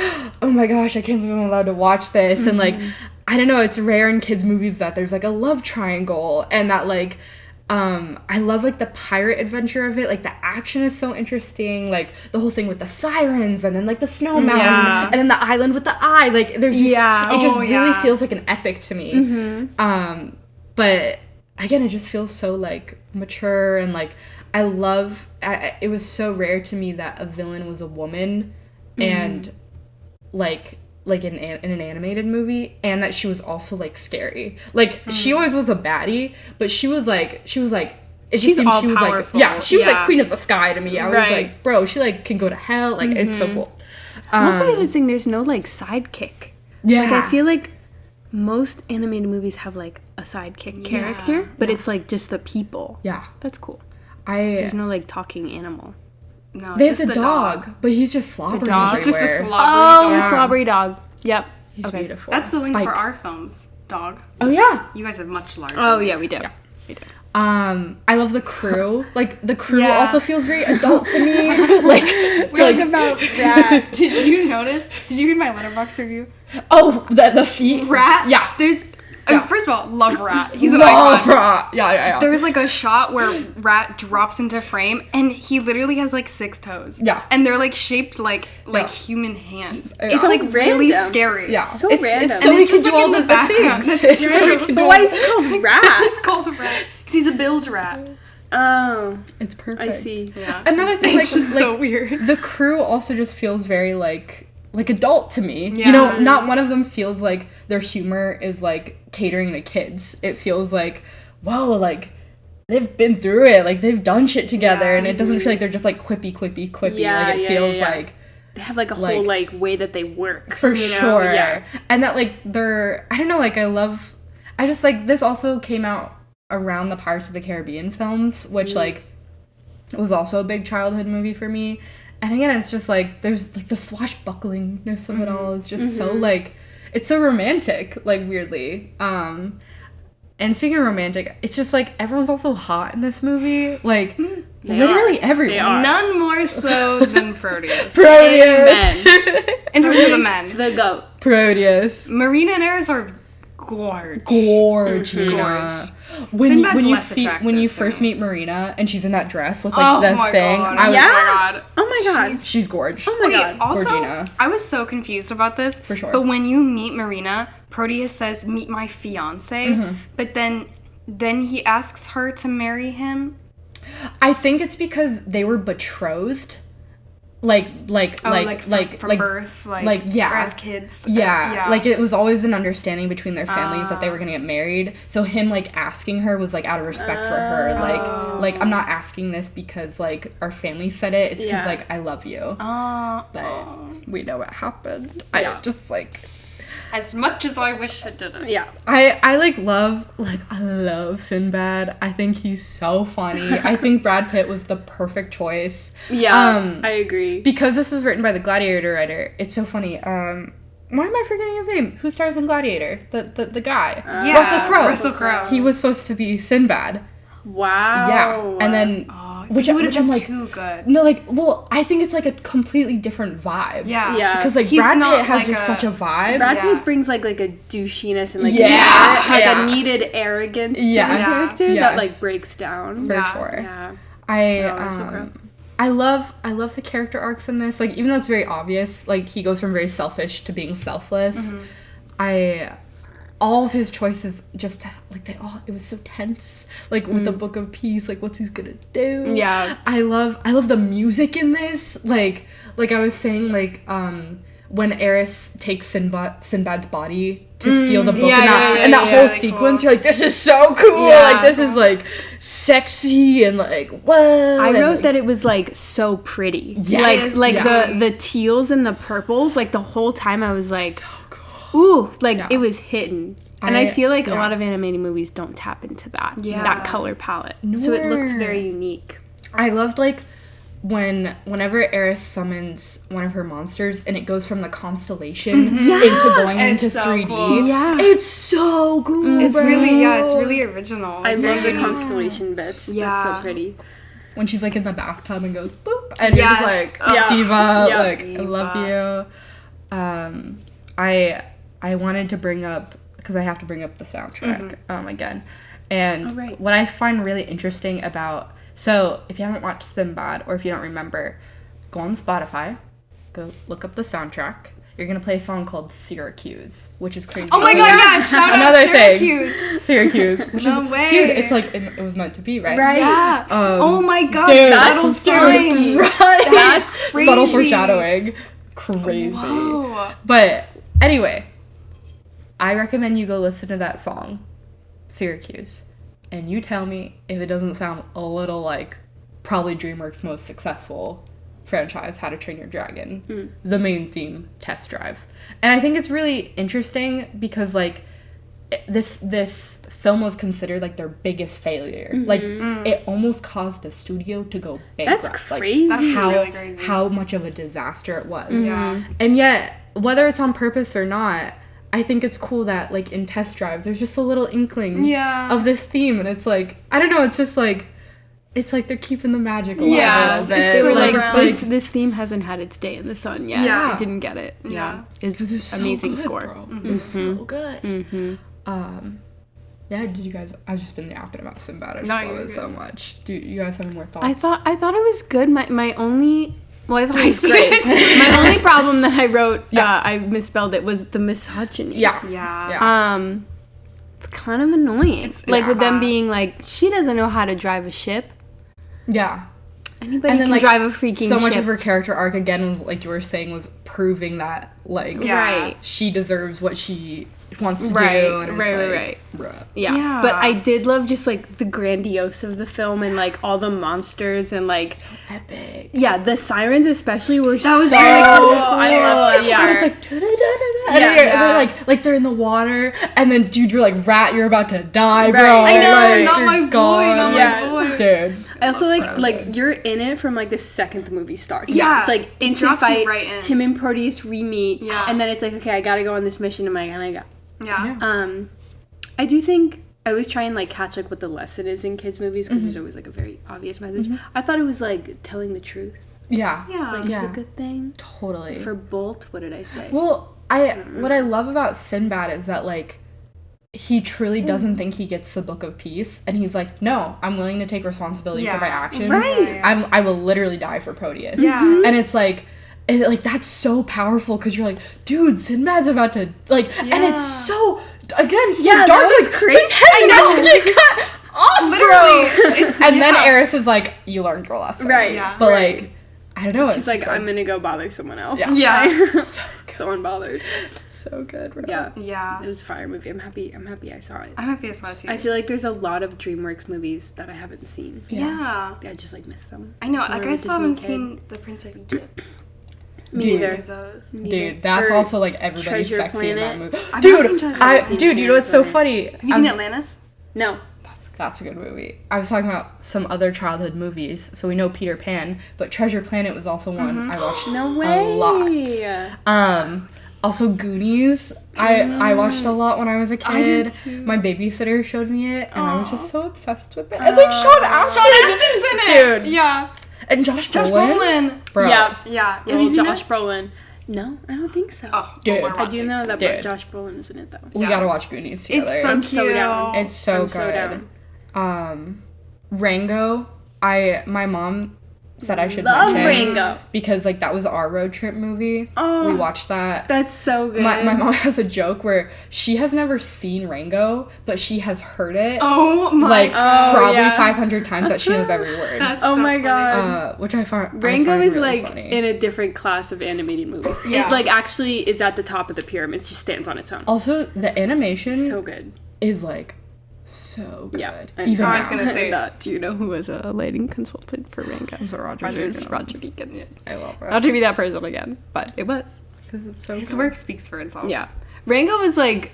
oh my gosh, I can't believe I'm allowed to watch this. And like, I don't know, it's rare in kids movies that there's like a love triangle, and that like I love like the pirate adventure of it. Like the action is so interesting, like the whole thing with the sirens, and then like the snow mountain, and then the island with the eye. Like there's just it just really feels like an epic to me. But again, it just feels so like mature, and like I love it was so rare to me that a villain was a woman, and like in an animated movie, and that she was also like scary. Like she always was a baddie, but she was like it She's just seemed all she was like powerful. she was like queen of the sky to me. I was Right. like, bro, she like can go to hell. Like it's so cool. I'm also realizing there's no like sidekick. Yeah, Like I feel like most animated movies have like a sidekick character, but it's like just the people. yeah. That's cool. There's I no like talking animal. No, they have just the dog, but he's just slobbering dog? It's just a everywhere. slobbery Oh, dog. Yeah. slobbery dog. Yep. He's Okay. beautiful. That's the link Spike. for our films. Dog. Oh yeah. You guys have much larger. Oh ones. yeah, we do. Yeah. We do. I love the crew. Like the crew Yeah. also feels very adult to me. Like, We're like about Rat. Did you notice? Did you read my Letterboxd review? oh, the feet. Rat. Yeah. There's. First of all, love Rat. He's an Love icon. Rat. Yeah. There was like a shot where Rat drops into frame, and he literally has like 6 toes. Yeah. And they're like shaped like Yeah. human hands. Yeah. It's So like really random. scary. Yeah. So it's random. so And he it's can just, do like, all in the the background. things. That's So true. he can But do why all is he called Rat? It's called a rat because he's a bilge rat. Oh, It's perfect. I see. Yeah. And then I think It's just like so weird. the crew also just feels very like adult to me. Yeah. You know, not one of them feels like their humor is like catering to kids. It feels like, whoa, like they've been through it, like they've done shit together, and it doesn't feel like they're just like quippy. Yeah, like it yeah, feels yeah. like They have like a whole Like- like way that they work. for you know? sure. Yeah. And that like they're, I don't know, like I just like this also came out around the Pirates of the Caribbean films, which like was also a big childhood movie for me. And again, it's just like there's like the swashbucklingness of it all is just so like it's so romantic, like weirdly. And speaking of romantic, it's just like everyone's also hot in this movie, like literally everyone. None more so than Proteus. Proteus. In terms of the men, The goat. Proteus. Marina and Aris are gorge. Gorge. Sinbad's less attractive, when you so. first meet Marina and she's in that dress with like the my thing, God. I was, Yeah. Oh my god. she's gorge. Oh my god. Also, Gorgina. I was so confused about this. For sure. But when you meet Marina, Proteus says, "Meet my fiance," but then he asks her to marry him. I think it's because they were betrothed. Like from birth, like yeah, or as kids. Yeah, like it was always an understanding between their families that they were gonna get married. So him like asking her was like out of respect for her. Like I'm not asking this because like our family said it. It's because like I love you. But we know what happened. I just like. As much as I wish I didn't. Yeah. I love Sinbad. I think he's so funny. I think Brad Pitt was the perfect choice. Yeah. I agree. Because this was written by the Gladiator writer. It's so funny. Why am I forgetting his name? Who stars in Gladiator? The guy. Russell Crowe. He was supposed to be Sinbad. Wow. Yeah. And then Which would have been like, too good. No, like, well, I think it's like a completely different vibe. Yeah. Yeah. Because like He's Brad not Pitt has like just such a vibe. Brad Pitt brings like a douchiness and like Yeah. a needed arrogance to the Yes. character Yes. that like breaks down. For sure. Yeah. I Crowe. I love the character arcs in this. Like even though it's very obvious, like he goes from very selfish to being selfless. All of his choices just like it was so tense. Like with the Book of Peace, like what's he's gonna do? Yeah. I love the music in this. Like I was saying, like when Eris takes Sinbad's body to steal the book and that whole sequence, you're like, this is so cool. Yeah. Like this is like sexy and like whoa. I and, wrote like, that it was like so pretty. Yes. Like Yeah. the teals and the purples, like the whole time I was like, ooh, like it was hidden. And I feel like a lot of animated movies don't tap into that color palette. So it looked very unique. I loved like whenever Eris summons one of her monsters and it goes from the constellation into going into so 3D. cool. Yeah. It's so cool. It's really original. I love the constellation bits. Yeah. That's so pretty. When she's like in the bathtub and goes boop and you're just like Yeah. diva, Yes. like I love you. I wanted to bring up because I have to bring up the soundtrack again. And what I find really interesting about so if you haven't watched Sinbad or if you don't remember, go on Spotify, go look up the soundtrack. You're gonna play a song called Syracuse, which is crazy. Oh my god, yeah, shout Another out Syracuse. thing. Syracuse. Which No is, way. Dude, it's like it was meant to be, right? Right. Yeah. Oh my god, dude, subtle that's signs. Right. That's crazy. Subtle foreshadowing. Crazy. Whoa. But anyway, I recommend you go listen to that song, Syracuse, and you tell me if it doesn't sound a little like probably DreamWorks' most successful franchise, How to Train Your Dragon, the main theme, Test Drive. And I think it's really interesting because like this film was considered like their biggest failure. Like it almost caused the studio to go bankrupt. That's crazy. That's how, really crazy. how much of a disaster it was. Yeah. And yet, whether it's on purpose or not, I think it's cool that like in Test Drive there's just a little inkling of this theme, and it's like I don't know, it's just like it's like they're keeping the magic alive. Yeah, a it's bit. still like around. this theme hasn't had its day in the sun yet. Yeah. I didn't get it. Yeah. It's so amazing good, score. bro. It's so good. Yeah, did you guys? I've just been yapping about Sinbad. I just love it so much. Do you guys have more thoughts? I thought it was good. My only I thought it was great. My only problem that I wrote, I misspelled it, was the misogyny. Yeah. It's kind of annoying. It's like with them bad. being like, she doesn't know how to drive a ship. Yeah. Anybody And then, can like, drive a freaking so much ship. of her character arc again was like you were saying was proving that like Right. she deserves what she wants to Right, do. And it's right. like, bruh. Yeah. But I did love just like the grandiose of the film and like all the monsters and like Epic. the sirens especially were That was so really cool. I love that Yeah. part. It's like da-da-da-da-da. And then like they're in the water, and then dude, you're like, rat, you're about to die, bro. Right. I know, Like, not you're my boy, gone. not Yeah. my boy. Dude. I also So like good. you're in it from like the second the movie starts. Yeah. It's like It instant drops you fight. right in. Him and Proteus re-meet. Yeah. And then it's like, okay, I gotta go on this mission. Am I gonna go? Yeah. I do think I always try and like catch like what the lesson is in kids movies because there's always like a very obvious message. I thought it was like telling the truth. Yeah. Yeah. Like Yeah. it's a good thing. Totally. For Bolt, what did I say? Well, what I love about Sinbad is that like he truly doesn't think he gets the Book of Peace, and he's like, no, I'm willing to take responsibility for my actions. Right. I will literally die for Proteus. Yeah. And it's like that's so powerful because you're like, dude, Sinbad's about to like, and it's so again so Yeah, dark. that was like, crazy. His head's about to get cut off, Literally. bro. And then Eris is like, you learned your lesson, Right. Yeah. But like, I don't know. She's it's like, just, I'm gonna go bother someone else. Yeah. So unbothered. so good, bro. Yeah. Yeah. It was a fire movie. I'm happy I saw it. I'm happy I saw it too. I feel like there's a lot of DreamWorks movies that I haven't seen. yeah. I just like missed them. I know. When Like we I were still Disney haven't kid. seen The Prince of Egypt. Me Dude. neither. Of those. Dude, that's Or also like everybody's Treasure sexy in that Planet. movie. I've not seen Dude, Treasure Planet. dude, you know what's so Planet. funny? Have you seen Atlantis? No. That's a good movie. I was talking about some other childhood movies, so we know Peter Pan, but Treasure Planet was also one I watched No way. a lot. Also Goonies. I watched a lot when I was a kid. I did too. My babysitter showed me it, and I was just so obsessed with it. And like Sean Astin, Astin's in it. dude, Yeah. and Josh Josh Brolin, Brolin. bro. Yeah. Yeah. Have Well, you seen Josh it? Brolin. No, I don't think so. Oh, Dude. we're I do watching. know that Dude. Josh Brolin is in it though. We Yeah. gotta watch Goonies together. It's so I'm cute. so down. It's so I'm so good. down. Rango. My mom said I should Love watch it Rango. because like that was our road trip movie. Oh. We watched that. That's so good. My mom has a joke where she has never seen Rango, but she has heard it Oh my. like probably yeah. 500 times that she knows every word. That's Oh so my funny. god. Which I find Rango is really like funny. in a different class of animated movies. Yeah. It like actually is at the top of the pyramid. It just stands on its own. Also, the animation So good. is like so good. Yeah. Even I now. was gonna say that. Do you know who was a lighting consultant for Rango? It's Roger Deakins. Deakins. Roger Deakins. I love Not to be that person again, but it was. because it's so His good. work speaks for itself. Yeah. Rango was like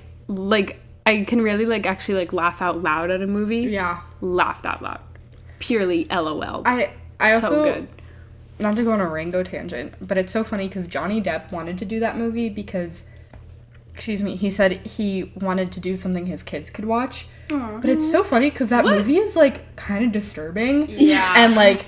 I can really like actually like laugh out loud at a movie. Yeah. Laughed out loud. Purely LOL. I also so good. not to go on a Rango tangent, but it's so funny because Johnny Depp wanted to do that movie because, he said he wanted to do something his kids could watch. But it's so funny because that movie is like kind of disturbing. Yeah. And like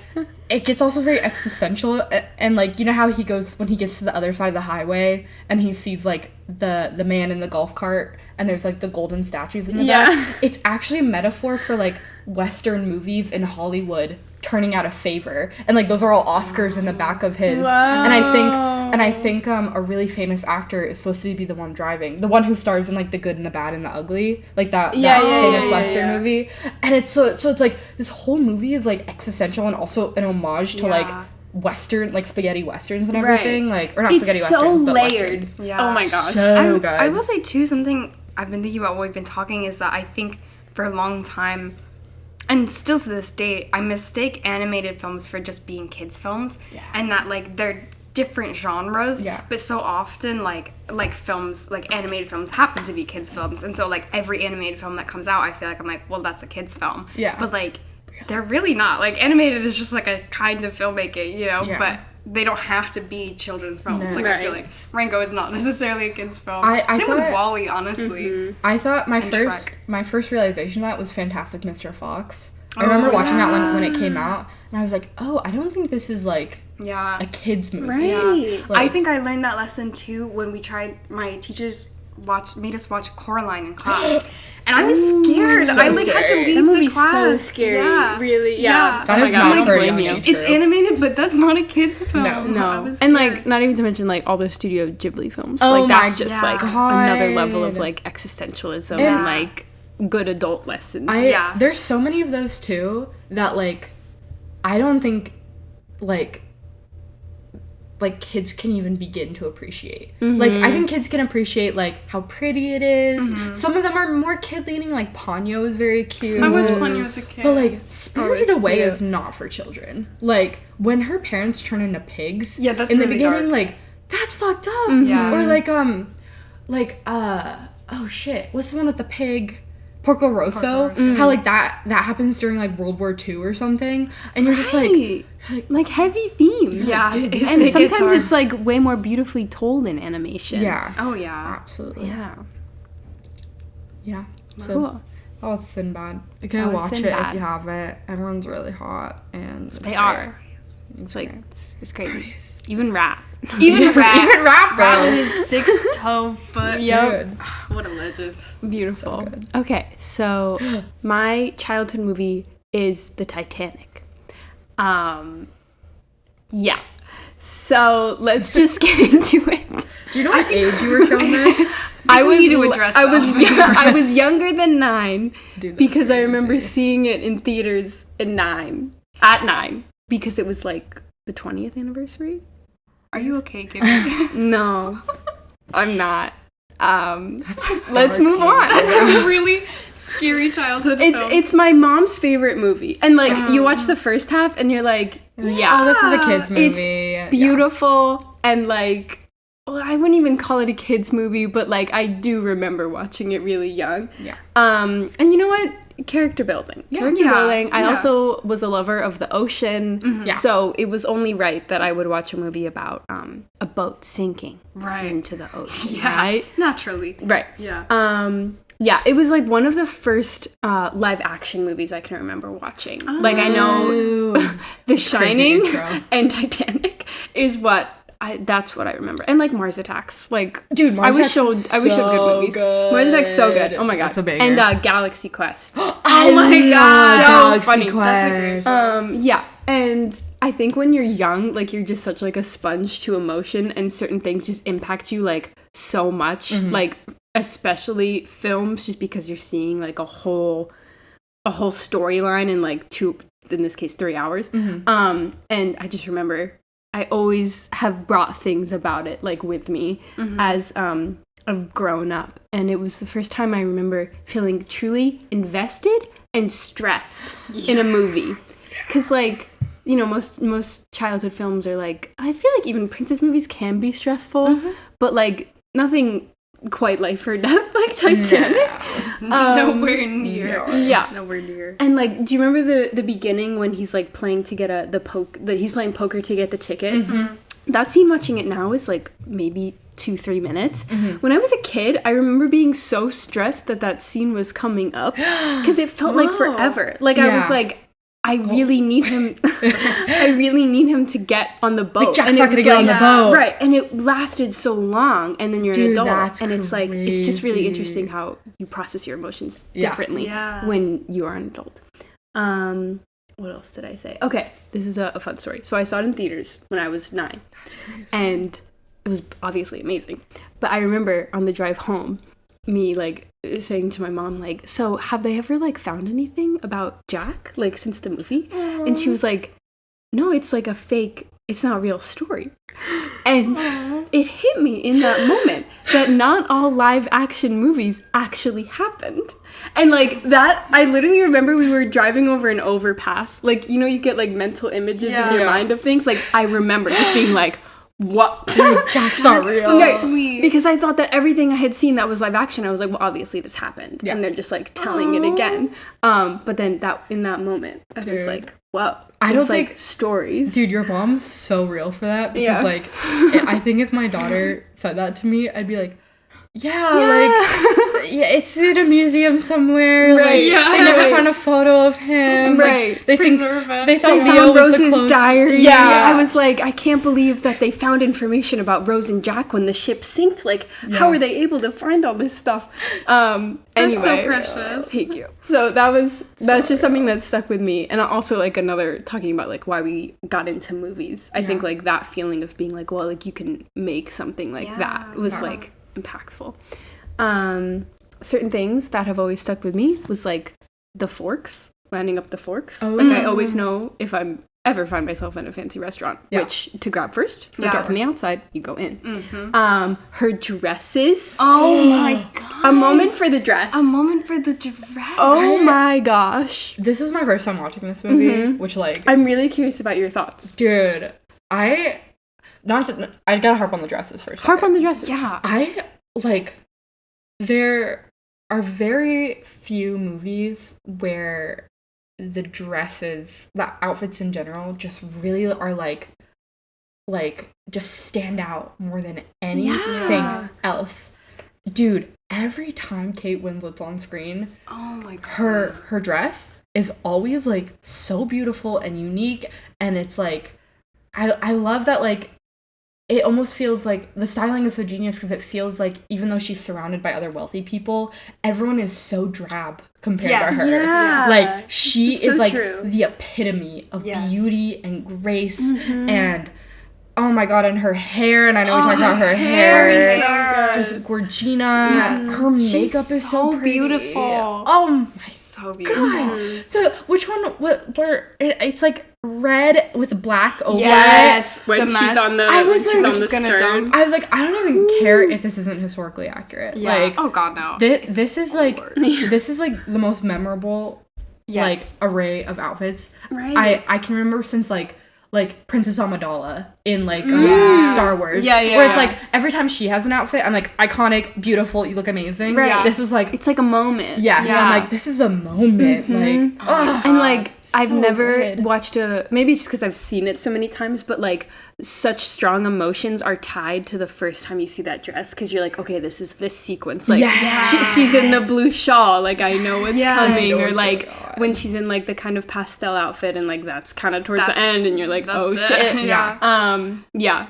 it gets also very existential. And like, you know how he goes when he gets to the other side of the highway and he sees like the man in the golf cart and there's like the golden statues in the back. It's actually a metaphor for like Western movies in Hollywood turning out a favor, and like those are all Oscars in the back of his. And I think a really famous actor is supposed to be the one driving, the one who stars in like The Good and the Bad and the Ugly, like that famous Western movie. And it's so it's like this whole movie is like existential and also an homage to like Western, like spaghetti westerns and everything, like, or not spaghetti It's so westerns, but layered. westerns. Yeah. Oh my gosh. So good. I will say too, something I've been thinking about while we've been talking is that I think for a long time, and still to this day, I mistake animated films for just being kids films, and that like they're different genres. Yeah. But so often like films, like animated films, happen to be kids films, and so like every animated film that comes out, I feel like I'm like, well, that's a kids film. Yeah. But like they're really not. Like animated is just like a kind of filmmaking, you know. Yeah. But they don't have to be children's films. No. Like I feel Right. like Rango is not necessarily a kid's film. I Same with thought- Wall-E, honestly. I thought my Shrek. first realization of that was Fantastic Mr. Fox. I remember watching that when it came out, and I was like, oh, I don't think this is like Yeah. a kid's movie. Right. Yeah. Like- I think I learned that lesson too when we tried. My teachers made us watch Coraline in class, and I was scared. so I like had to scary. leave That movie's the class. so scary. Yeah. Really. Yeah. That Oh my is God, not I don't for a blame young you. age It's group. animated, but that's not a kid's film. I No, was and scared. like not even to mention like all the Studio Ghibli films. Oh like that's my just God. like another level of God. like existentialism Yeah. and like good adult lessons. Yeah. There's so many of those too that like I don't think like kids can even begin to appreciate. Like I think kids can appreciate like how pretty it is. Some of them are more kid leaning, like Ponyo is very cute. I watched Ponyo as a kid. But like Spirited it's Away cute. is not for children. Like when her parents turn into pigs. Yeah, that's in the really beginning. dark. Like that's fucked up. Yeah. Or like like oh shit, what's the one with the pig? Porco Rosso. How like that happens during like World War II or something, and you're just like heavy themes. Yeah, and sometimes it's like way more beautifully told in animation. Yeah. Oh yeah. Absolutely. Yeah. Yeah. So, Cool. oh, Sinbad. You can watch it if you have it. Everyone's really hot, and They are. It's like it's crazy. Even Wrath. Even Rat. Even Rat, bro. Rat with his 6-toe-foot. Yep. What a legend. Beautiful. So good. Okay, so my childhood movie is The Titanic. Yeah. So let's just get into it. Do you know what age you were shown this? I was need to address I that. was I was younger than 9 Dude, that's because I remember crazy. seeing it in theaters at 9 because it was like the 20th anniversary. Are you okay, Gibby? No, I'm not. Let's move on. That's a really scary childhood film. It's my mom's favorite movie, and like you watch the first half and you're like, yeah, Oh, this is a kids movie. it's beautiful and like. Well, I wouldn't even call it a kids movie, but like I do remember watching it really young. Yeah. And you know what? Character building. Character Yeah. building. I Yeah. also was a lover of the ocean. Yeah. So it was only right that I would watch a movie about a boat sinking Right. into the ocean. Yeah. Right? Naturally. Right. Yeah. Yeah, it was like one of the first live action movies I can remember watching. Like I know Ooh. The Shining intro. and Titanic is that's what I remember. And like Mars Attacks. Like Dude, Mars I was Attacks showed good movies. good. Mars Attacks so good. Oh my god. That's a banger. And Galaxy Quest. Oh my God. So Galaxy funny. Quest. That's a great Yeah. And I think when you're young, like you're just such like a sponge to emotion and certain things just impact you like so much. Like especially films just because you're seeing like a whole storyline in like 3 hours. And I just remember I always have brought things about it like with me as I've grown up, and it was the first time I remember feeling truly invested and stressed in a movie, because like you know most childhood films are like, I feel like even princess movies can be stressful, but like nothing quite life or death like Titanic. Nowhere near. Yeah. Nowhere near. And like, do you remember the beginning when he's like playing to get he's playing poker to get the ticket? That scene, watching it now, is like maybe 2-3 minutes. When I was a kid, I remember being so stressed that scene was coming up because it felt like forever. Like I was like, I really need him. I really need him to get on the boat. Like Jack's and not gonna get on the boat, right? And it lasted so long, and then you're an adult, that's and it's like it's just really crazy. interesting how you process your emotions differently Yeah. when you are an adult. What else did I say? Okay, this is a fun story. So I saw it in theaters when I was 9, and it was obviously amazing. But I remember on the drive home, me like saying to my mom like, so have they ever like found anything about Jack like since the movie? And she was like, no, it's like a fake, it's not a real story. And it hit me in that moment that not all live action movies actually happened. And like that, I literally remember we were driving over an overpass, like, you know, you get like mental images in your mind of things. Like I remember just being like, what? Jack's not real. So sweet. Because I thought that everything I had seen that was live action, I was like, well, obviously this happened. And they're just like telling it again. But then in that moment, I was like, whoa. I don't like think- stories. Dude, your mom's so real for that, because Yeah. like I think if my daughter said that to me, I'd be like, like it's in a museum somewhere. Right. Like, Yeah. they never Right. found a photo of him. Right. Like, they Preserve it. they thought They Leo found was the Rose's closest- diary. Yeah. I was like, I can't believe that they found information about Rose and Jack when the ship sinked. Like, how were they able to find all this stuff? That's so Anyway, precious. thank you. So that's just something that stuck with me. And also like another, talking about like why we got into movies. I think like that feeling of being like, well, like you can make something like that was like impactful. Certain things that have always stuck with me was like the forks, landing up the forks. Like I always know if I'm ever find myself in a fancy restaurant, which to grab first, you start from the outside, you go in. Her dresses. Oh my god. A moment for the dress. A moment for the dress. Oh my gosh. This is my first time watching this movie, which like, I'm really curious about your thoughts. dude, I gotta harp on the dresses for a second. Harp on the dresses. Yeah. I like, there are very few movies where the dresses, the outfits in general, just really are like just stand out more than anything else. Dude, every time Kate Winslet's on screen, oh my god, her dress is always like so beautiful and unique, and it's like I love that, like, it almost feels like the styling is so genius because it feels like even though she's surrounded by other wealthy people, everyone is so drab compared to her. Yeah. Like, she It's is so like true. the epitome of Yes. beauty and grace, and oh my god, and her hair, and I know we talked about her hair, is so good. just Gorgina. Her makeup She's is so pretty. beautiful. Oh She's so beautiful. god, which one? Where it's like red with black over Yes, When the she's mesh. on the, I was when she's like, on she's the gonna stern. jump. I was like, I don't even care if this isn't historically accurate. Yeah. Like, Oh god, no. this is like Lord. this is like the most memorable like Yes. array of outfits. Right. I can remember since like Princess Amidala in like Star Wars. Yeah, yeah. Where it's like every time she has an outfit, I'm like, iconic, beautiful, you look amazing. Right. This is like, It's like a moment. yeah. So Yeah. I'm like, this is a moment. Like, oh, And like I've so never good. watched maybe it's just because I've seen it so many times, but like such strong emotions are tied to the first time you see that dress because you're like, okay, this is this sequence. Like she's in the blue shawl, like I know what's coming, know or what's like going on. when she's in like the kind of pastel outfit and like that's kind of towards the That's- end and you're like, oh that's it. shit. Yeah. Yeah.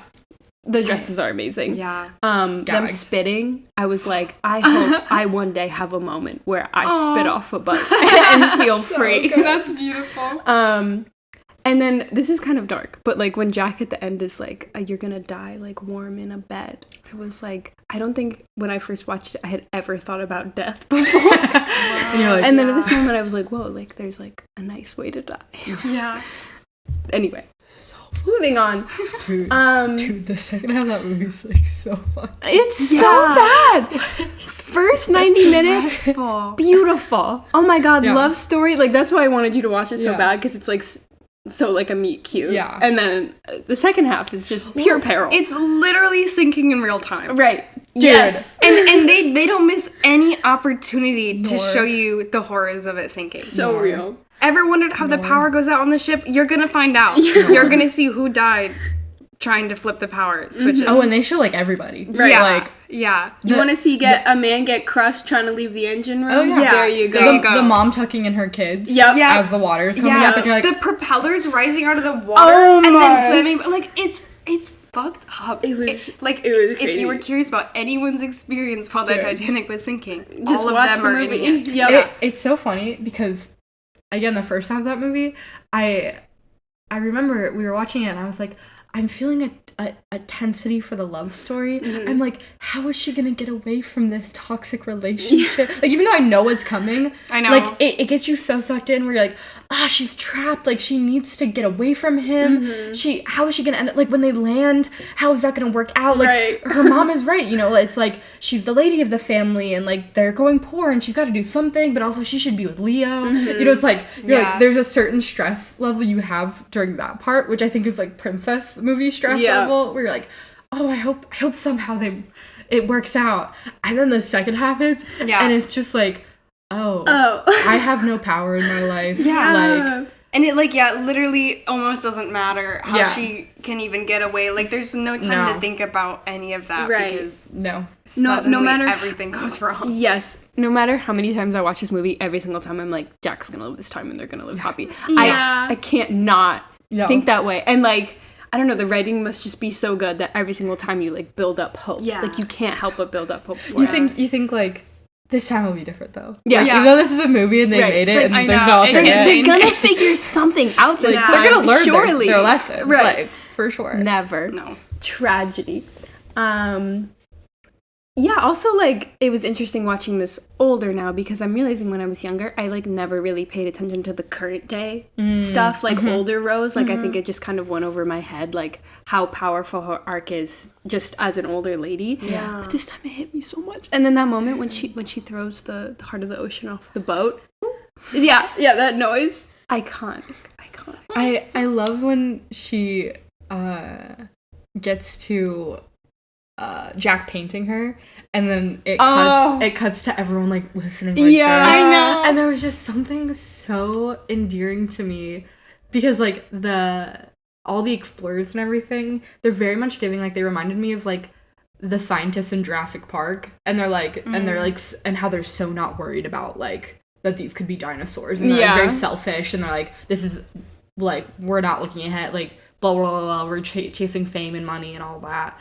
The dresses are amazing. Yeah. Them Gagged. spitting, I was like, I hope I one day have a moment where I spit off a butt and feel free. That's beautiful. And then this is kind of dark, but like when Jack at the end is like, you're gonna die like warm in a bed. I was like, I don't think when I first watched it, I had ever thought about death before. and you're like, And then at this moment, I was like, whoa, like there's like a nice way to die. Yeah. Anyway, moving on. dude, the second half of that movie is like so fun. It's so bad. First 90 minutes, beautiful. Oh my god, Yeah. love story. Like that's why I wanted you to watch it so Yeah. bad because it's like so like a meet cute. Yeah. And then the second half is just pure peril. It's literally sinking in real time. right. Yes. And they don't miss any opportunity to Nor- show you the horrors of it sinking. So real. Ever wondered how the power goes out on the ship? You're gonna find out. You're gonna see who died trying to flip the power switches. Oh, and they show like everybody. Right. yeah. Like, yeah. You want to see a man get crushed trying to leave the engine room? Oh, yeah. There you go. There you go. the mom tucking in her kids. Yep. Yeah. As the water's coming Yeah. up, and you're like, the propellers rising out of the water Oh and my. then slamming. Like it's fucked up. It was It was crazy. if you were curious about anyone's experience while the Dude. Titanic was sinking, Just all of watch them the are movie. in it. Yep. it's so funny because, again, the first half of that movie, I remember we were watching it and I was like, I'm feeling a tensity for the love story. I'm like, how is she gonna get away from this toxic relationship? Like, even though I know what's coming, I know. like it gets you so sucked in where you're like, she's trapped. Like, she needs to get away from him. How is she gonna end up, like, when they land, how is that gonna work out? Like, Right. her mom is right, you know, it's like she's the lady of the family and like they're going poor and she's got to do something, but also she should be with Leo. You know, it's like you're Yeah. like there's a certain stress level you have during that part, which I think is like princess movie stress Yeah. level, where you're like, oh, I hope somehow it works out. And then the second half hits, Yeah. and it's just like, oh, I have no power in my life. Yeah. Like, And it literally almost doesn't matter how Yeah. she can even get away. Like there's no time No. to think about any of that Right. because no. No suddenly matter- everything goes wrong. Yes. No matter how many times I watch this movie, every single time I'm like, Jack's gonna live this time and they're gonna live happy. Yeah. I can't not No. think that way. And like, I don't know, the writing must just be so good that every single time you like build up hope. Yeah. Like you can't help but build up hope for You it. think like this time will be different though. Yeah. Like, Yeah. even though this is a movie and they Right. made it, It's like, and I there's know, no it can alternate. They're change. gonna figure something out this Yeah. time. They're gonna learn surely. their lesson, Right. like, for sure. Never. No. Tragedy. Yeah, also like it was interesting watching this older now because I'm realizing when I was younger I like never really paid attention to the current day stuff, like older Rose. Like I think it just kind of went over my head, like how powerful her arc is just as an older lady. Yeah. But this time it hit me so much. And then that moment when she throws the heart of the ocean off the boat. Yeah, that noise. Iconic. I love when she gets to Jack painting her, and then it cuts to everyone like listening. Like, yeah, this. I know. And there was just something so endearing to me because like all the explorers and everything, they're very much giving like they reminded me of like the scientists in Jurassic Park, and they're like and how they're so not worried about like that these could be dinosaurs, and they're like, very selfish, and they're like, this is like, we're not looking ahead, like blah blah blah, blah. We're chasing fame and money and all that.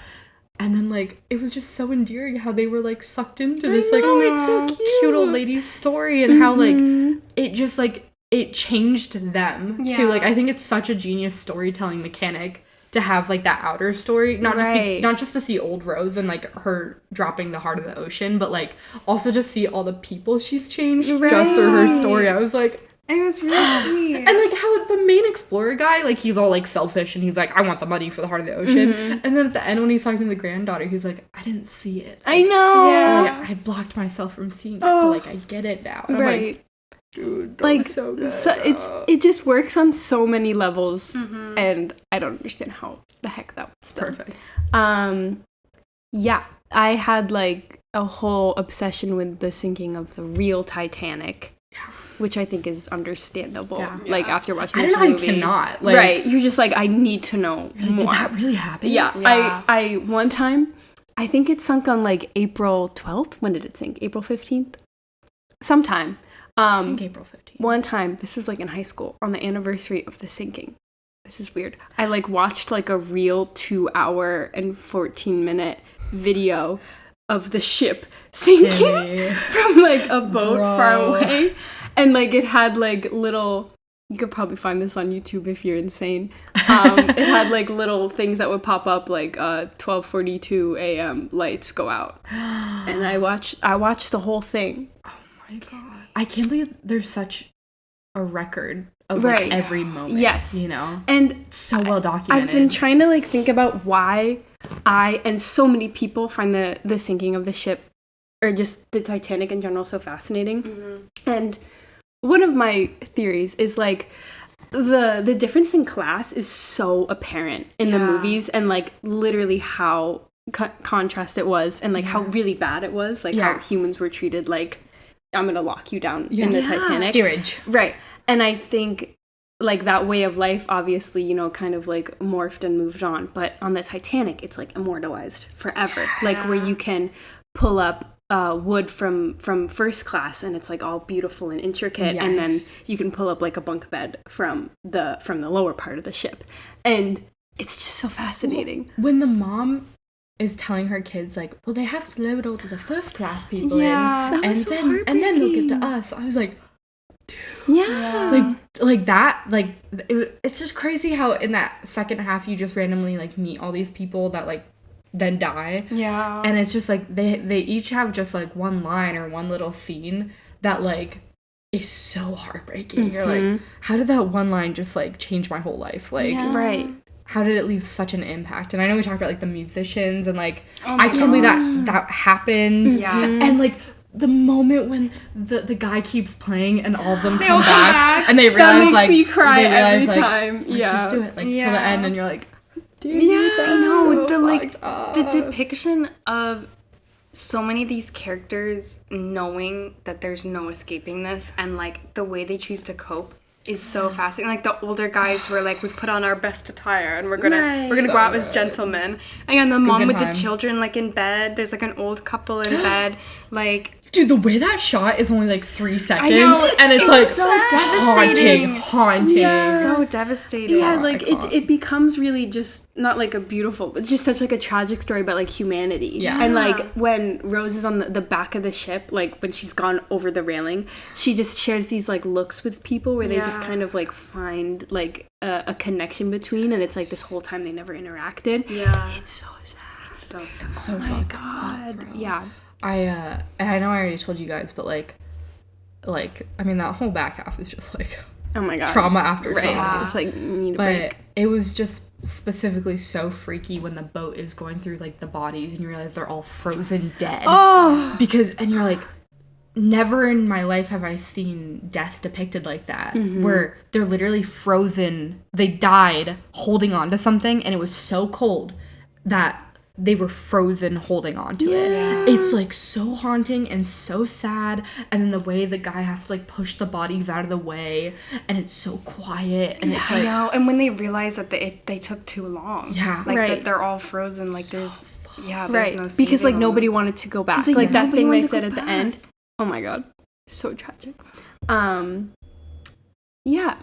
And then like it was just so endearing how they were like sucked into this like it's so cute old lady's story, and how like it just like it changed them to like, I think it's such a genius storytelling mechanic to have like that outer story, not just to see old Rose and like her dropping the heart of the ocean, but like also to see all the people she's changed just through her story. I was like, it was really sweet. And like how the main explorer guy, like he's all like selfish and he's like, I want the money for the heart of the ocean. And then at the end when he's talking to the granddaughter, he's like, I didn't see it. I know. Yeah. Like, I blocked myself from seeing it, but like I get it now. And I'm like, dude, that was so good. So it just works on so many levels, and I don't understand how the heck that was done. Perfect. Yeah, I had like a whole obsession with the sinking of the real Titanic. Which I think is understandable. Yeah. Like after watching this movie. I don't know how you cannot. Like, right. You're just like, I need to know more. Did that really happen? Yeah. I one time, I think it sunk on like April 12th. When did it sink? April 15th? Sometime. I think April 15th. One time, this was like in high school, on the anniversary of the sinking. This is weird. I like watched like a real 2-hour and 14-minute video of the ship sinking from like a boat far away. And like it had like little, you could probably find this on YouTube if you're insane. It had like little things that would pop up like 12:42 a.m. lights go out. And I watched the whole thing. Oh my god. I can't believe there's such a record of like every moment. Yes. You know? And so well documented. I've been trying to like think about why I and so many people find the sinking of the ship or just the Titanic in general so fascinating. And one of my theories is like the difference in class is so apparent in the movies, and like literally how contrast it was, and like how really bad it was, like how humans were treated like, I'm gonna lock you down in the Titanic. Steerage. Right. And I think like that way of life obviously, you know, kind of like morphed and moved on, but on the Titanic it's like immortalized forever. Like where you can pull up wood from first class and it's like all beautiful and intricate, and then you can pull up like a bunk bed from the lower part of the ship, and it's just so fascinating. When the mom is telling her kids like, well, they have to load all the first class people in, and then they'll get to us. I was like, like that, like it's just crazy how in that second half you just randomly like meet all these people that like then die. Yeah. And it's just like they each have just like one line or one little scene that like is so heartbreaking. You're like, how did that one line just like change my whole life? Like how did it leave such an impact? And I know we talked about like the musicians and like I can't believe that happened. Yeah. And like the moment when the guy keeps playing and all of them come back and they realize that makes me cry every like, time. Just do it like till the end, and you're like, dude, I know so the depiction of so many of these characters knowing that there's no escaping this, and like the way they choose to cope is so fascinating. Like the older guys were like, we've put on our best attire and we're gonna go out as gentlemen. And the mom with the children like in bed. There's like an old couple in bed. Like, dude, the way that shot is only like 3 seconds, and it's like so devastating. Haunting. It's so devastating. Yeah, like it becomes really just not like a beautiful, it's just such like a tragic story about like humanity. Yeah. And like when Rose is on the back of the ship, like when she's gone over the railing, she just shares these like looks with people where they just kind of like find like a connection between, and it's like this whole time they never interacted. Yeah. It's so sad. It's so sad. It's so my God. Bro. Yeah. I know I already told you guys, but like I mean that whole back half is just like, oh my god, trauma after trauma. Yeah. It's like, need a break. It was just specifically so freaky when the boat is going through like the bodies and you realize they're all frozen dead. Oh, and you're like, never in my life have I seen death depicted like that, where they're literally frozen. They died holding on to something, and it was so cold that they were frozen holding on to it. It's like so haunting and so sad, and then the way the guy has to like push the bodies out of the way, and it's so quiet, and it's like, I know. And when they realize that they took too long, like Right. that they're all frozen, like there's there's Right. no Because like saving nobody them. wanted to go back. Like, Like that nobody thing they wanted to said go at the back. end. Oh my god. So tragic. Yeah.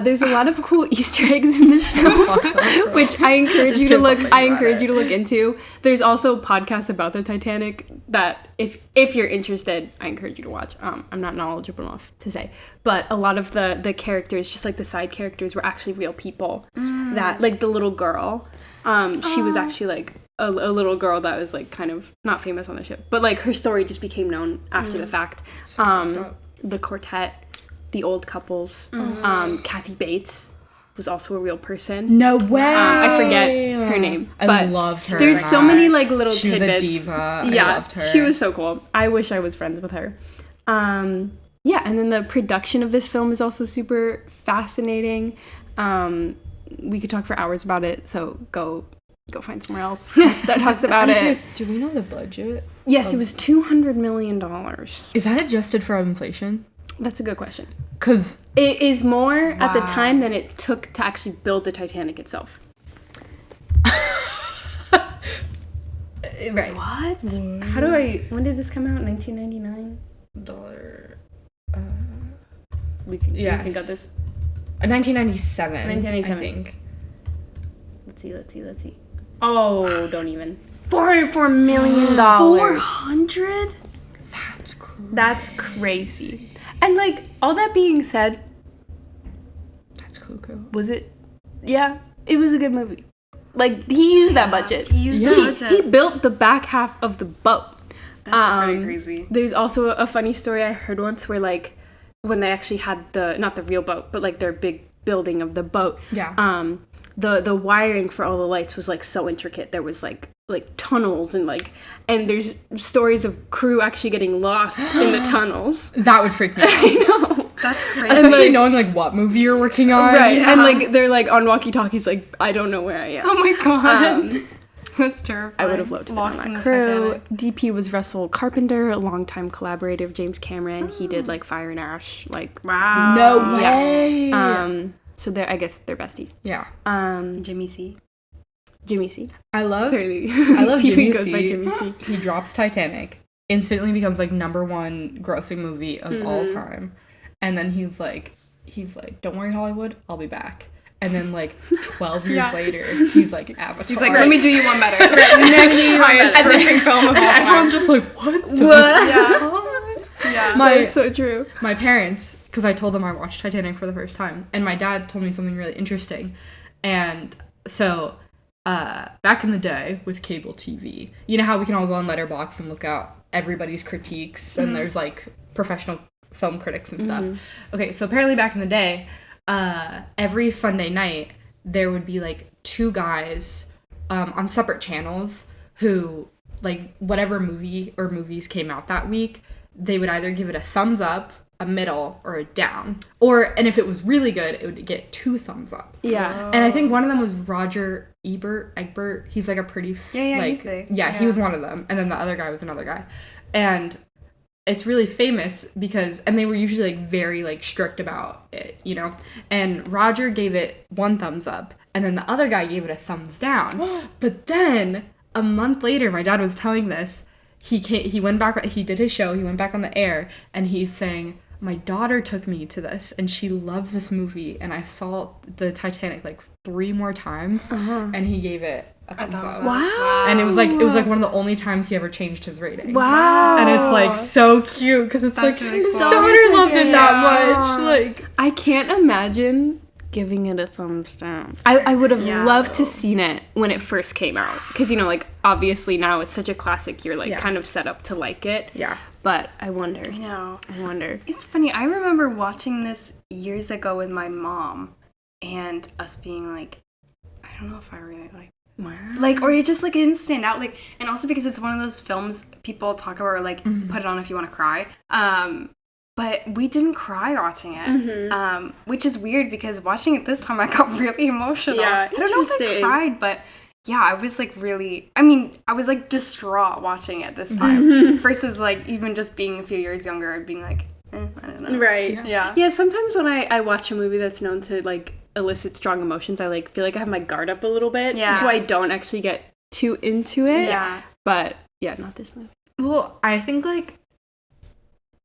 There's a lot of cool Easter eggs in this film, which I encourage you to look. I encourage you to look into. There's also podcasts about the Titanic that, if you're interested, I encourage you to watch. I'm not knowledgeable enough to say, but a lot of the characters, just like the side characters, were actually real people. That, like the little girl, she was actually like a little girl that was like kind of not famous on the ship, but like her story just became known after the fact. The quartet. The old couples. Kathy Bates was also a real person. no way. I forget her name. I But loved her. there's so many like little She was tidbits. a diva. Yeah, I loved her. she was so cool. I wish I was friends with her. Yeah, and then the production of this film is also super fascinating. We could talk for hours about it, so go find somewhere else that talks about it. Do we know the budget? Yes, it was $200 million. Is that adjusted for inflation? That's a good question. Because It is more at the time than it took to actually build the Titanic itself. Right. What? How do I... When did this come out? 1999? dollar. We can Yes. got this. 1997. 1997. I think. Let's see. Oh, don't even. $404 million. 400? That's crazy. That's crazy. And like, all that being said, That's cuckoo. was it... Yeah, it was a good movie. Like, he used that budget. He used the budget. He built the back half of the boat. That's pretty crazy. There's also a funny story I heard once where, like, when they actually had not the real boat, but, like, their big building of the boat. Yeah. The wiring for all the lights was, like, so intricate. There was, like tunnels and, like... And there's stories of crew actually getting lost in the tunnels. That would freak me out. I know. That's crazy. Especially like- knowing, like, what movie you're working on. Right. Yeah. And, like, they're, like, on walkie-talkies, like, I don't know where I am. Oh my god. Um, That's terrifying. I would have loved to be on Lost in that the crew. Titanic. DP was Russell Carpenter, a longtime collaborator of James Cameron. He did like Fire and Ash, like Wow. No yeah. way. So they're, I guess they're besties. Yeah. Jimmy C. Jimmy C. I love Clearly, I love he Jimmy goes by C. Jimmy C. He drops Titanic, instantly becomes like #1 grossing movie of all time, and then he's like, don't worry Hollywood, I'll be back. And then like 12 years later, he's like Avatar. He's like, let me do you one better. Next highest grossing film of all time. Everyone's just like, what? Yeah. That's so true. My parents, because I told them I watched Titanic for the first time, and my dad told me something really interesting. And so, back in the day with cable TV, you know how we can all go on Letterboxd and look out everybody's critiques, and there's like professional film critics and stuff. Okay, so apparently back in the day, every Sunday night, there would be like two guys on separate channels who, like, whatever movie or movies came out that week, they would either give it a thumbs up, a middle, or a down. And if it was really good, it would get 2 thumbs up. Yeah. And I think one of them was Roger Egbert. He's like a pretty... Yeah, like, he's big. Yeah, he was one of them. And then the other guy was another guy. And it's really famous because... And they were usually, like, very, like, strict about it, you know? And Roger gave it 1 thumbs up. And then the other guy gave it a thumbs down. But then, a month later, my dad was telling this... He went back, he did his show, he went back on the air, and he's saying, my daughter took me to this, and she loves this movie, and I saw the Titanic, like, 3 more times, and he gave it a thumbs up. Wow. And it was like one of the only times he ever changed his rating. Wow. And it's, like, so cute, because it's That's like, really his cool. daughter loved it that much. Like, I can't imagine giving it a thumbs down. I would have loved to seen it when it first came out. Because, you know, like, obviously now it's such a classic. You're, like, kind of set up to like it. yeah. But I wonder. I know. I wonder. It's funny. I remember watching this years ago with my mom and us being like, I don't know if I really like, or it just like it didn't stand out. Like, and also because it's one of those films people talk about or like put it on if you want to cry. But we didn't cry watching it, which is weird because watching it this time I got really emotional. Yeah, I don't know if I interesting. cried, but yeah, I was like really, I mean, I was like distraught watching it this time versus like even just being a few years younger and being like, I don't know. Right. Yeah. Yeah, sometimes when I watch a movie that's known to like elicit strong emotions, I like feel like I have my guard up a little bit. Yeah. So I don't actually get too into it. Yeah. But yeah, not this movie. Well, I think like